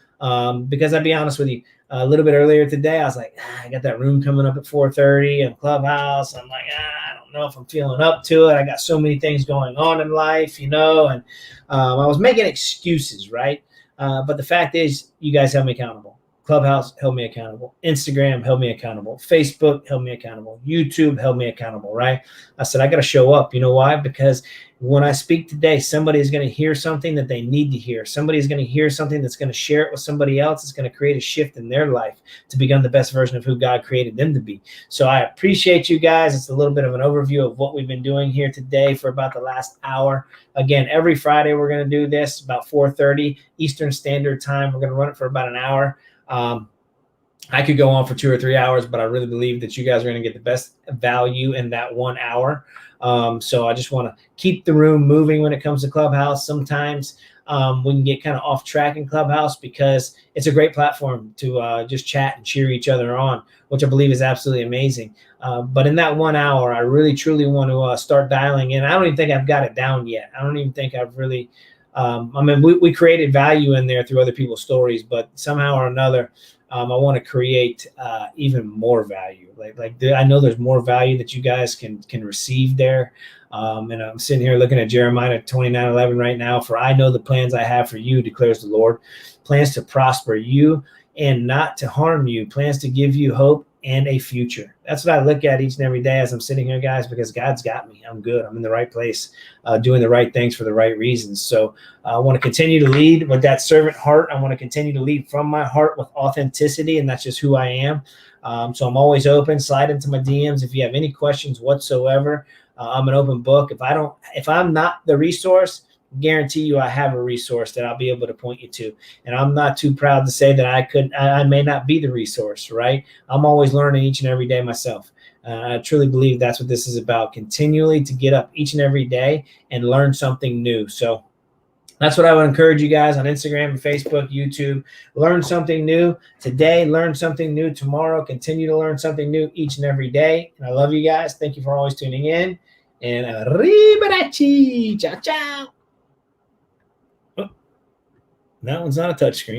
because I'll be honest with you, a little bit earlier today, I was like, I got that room coming up at 4:30 in Clubhouse. I'm like, I don't know if I'm feeling up to it. I got so many things going on in life, and I was making excuses, right? But the fact is, you guys held me accountable. Clubhouse held me accountable. Instagram held me accountable. Facebook held me accountable. YouTube held me accountable, right? I said, I got to show up. You know why? Because when I speak today, somebody is going to hear something that they need to hear. Somebody is going to hear something that's going to share it with somebody else. It's going to create a shift in their life to become the best version of who God created them to be. So I appreciate you guys. It's a little bit of an overview of what we've been doing here today for about the last hour. Again, every Friday, we're going to do this about 4:30 Eastern Standard Time. We're going to run it for about an hour. I could go on for 2 or 3 hours, but I really believe that you guys are going to get the best value in that 1 hour. So I just want to keep the room moving when it comes to Clubhouse. Sometimes we can get kind of off track in Clubhouse because it's a great platform to just chat and cheer each other on, which I believe is absolutely amazing. But in that 1 hour, I really, truly want to start dialing in. I don't even think I've got it down yet. I don't even think I've really we created value in there through other people's stories, but somehow or another, I want to create even more value. I know there's more value that you guys can receive there. And I'm sitting here looking at Jeremiah 29:11 right now. For I know the plans I have for you, declares the Lord, plans to prosper you and not to harm you, plans to give you hope and a future. That's what I look at each and every day as I'm sitting here, guys, because God's got me. I'm good. I'm in the right place, doing the right things for the right reasons. So I want to continue to lead with that servant heart. I want to continue to lead from my heart with authenticity, and that's just who I am. So I'm always open. Slide into my DMs if you have any questions whatsoever. I'm an open book. If I'm not the resource, guarantee you I have a resource that I'll be able to point you to. And I'm not too proud to say that I may not be the resource, right? I'm always learning each and every day myself. I truly believe that's what this is about, continually to get up each and every day and learn something new. So that's what I would encourage you guys on Instagram and Facebook, YouTube. Learn something new today, learn something new tomorrow, continue to learn something new each and every day. And I love you guys. Thank you for always tuning in. And arrivederci. Ciao, ciao. That one's not a touch screen.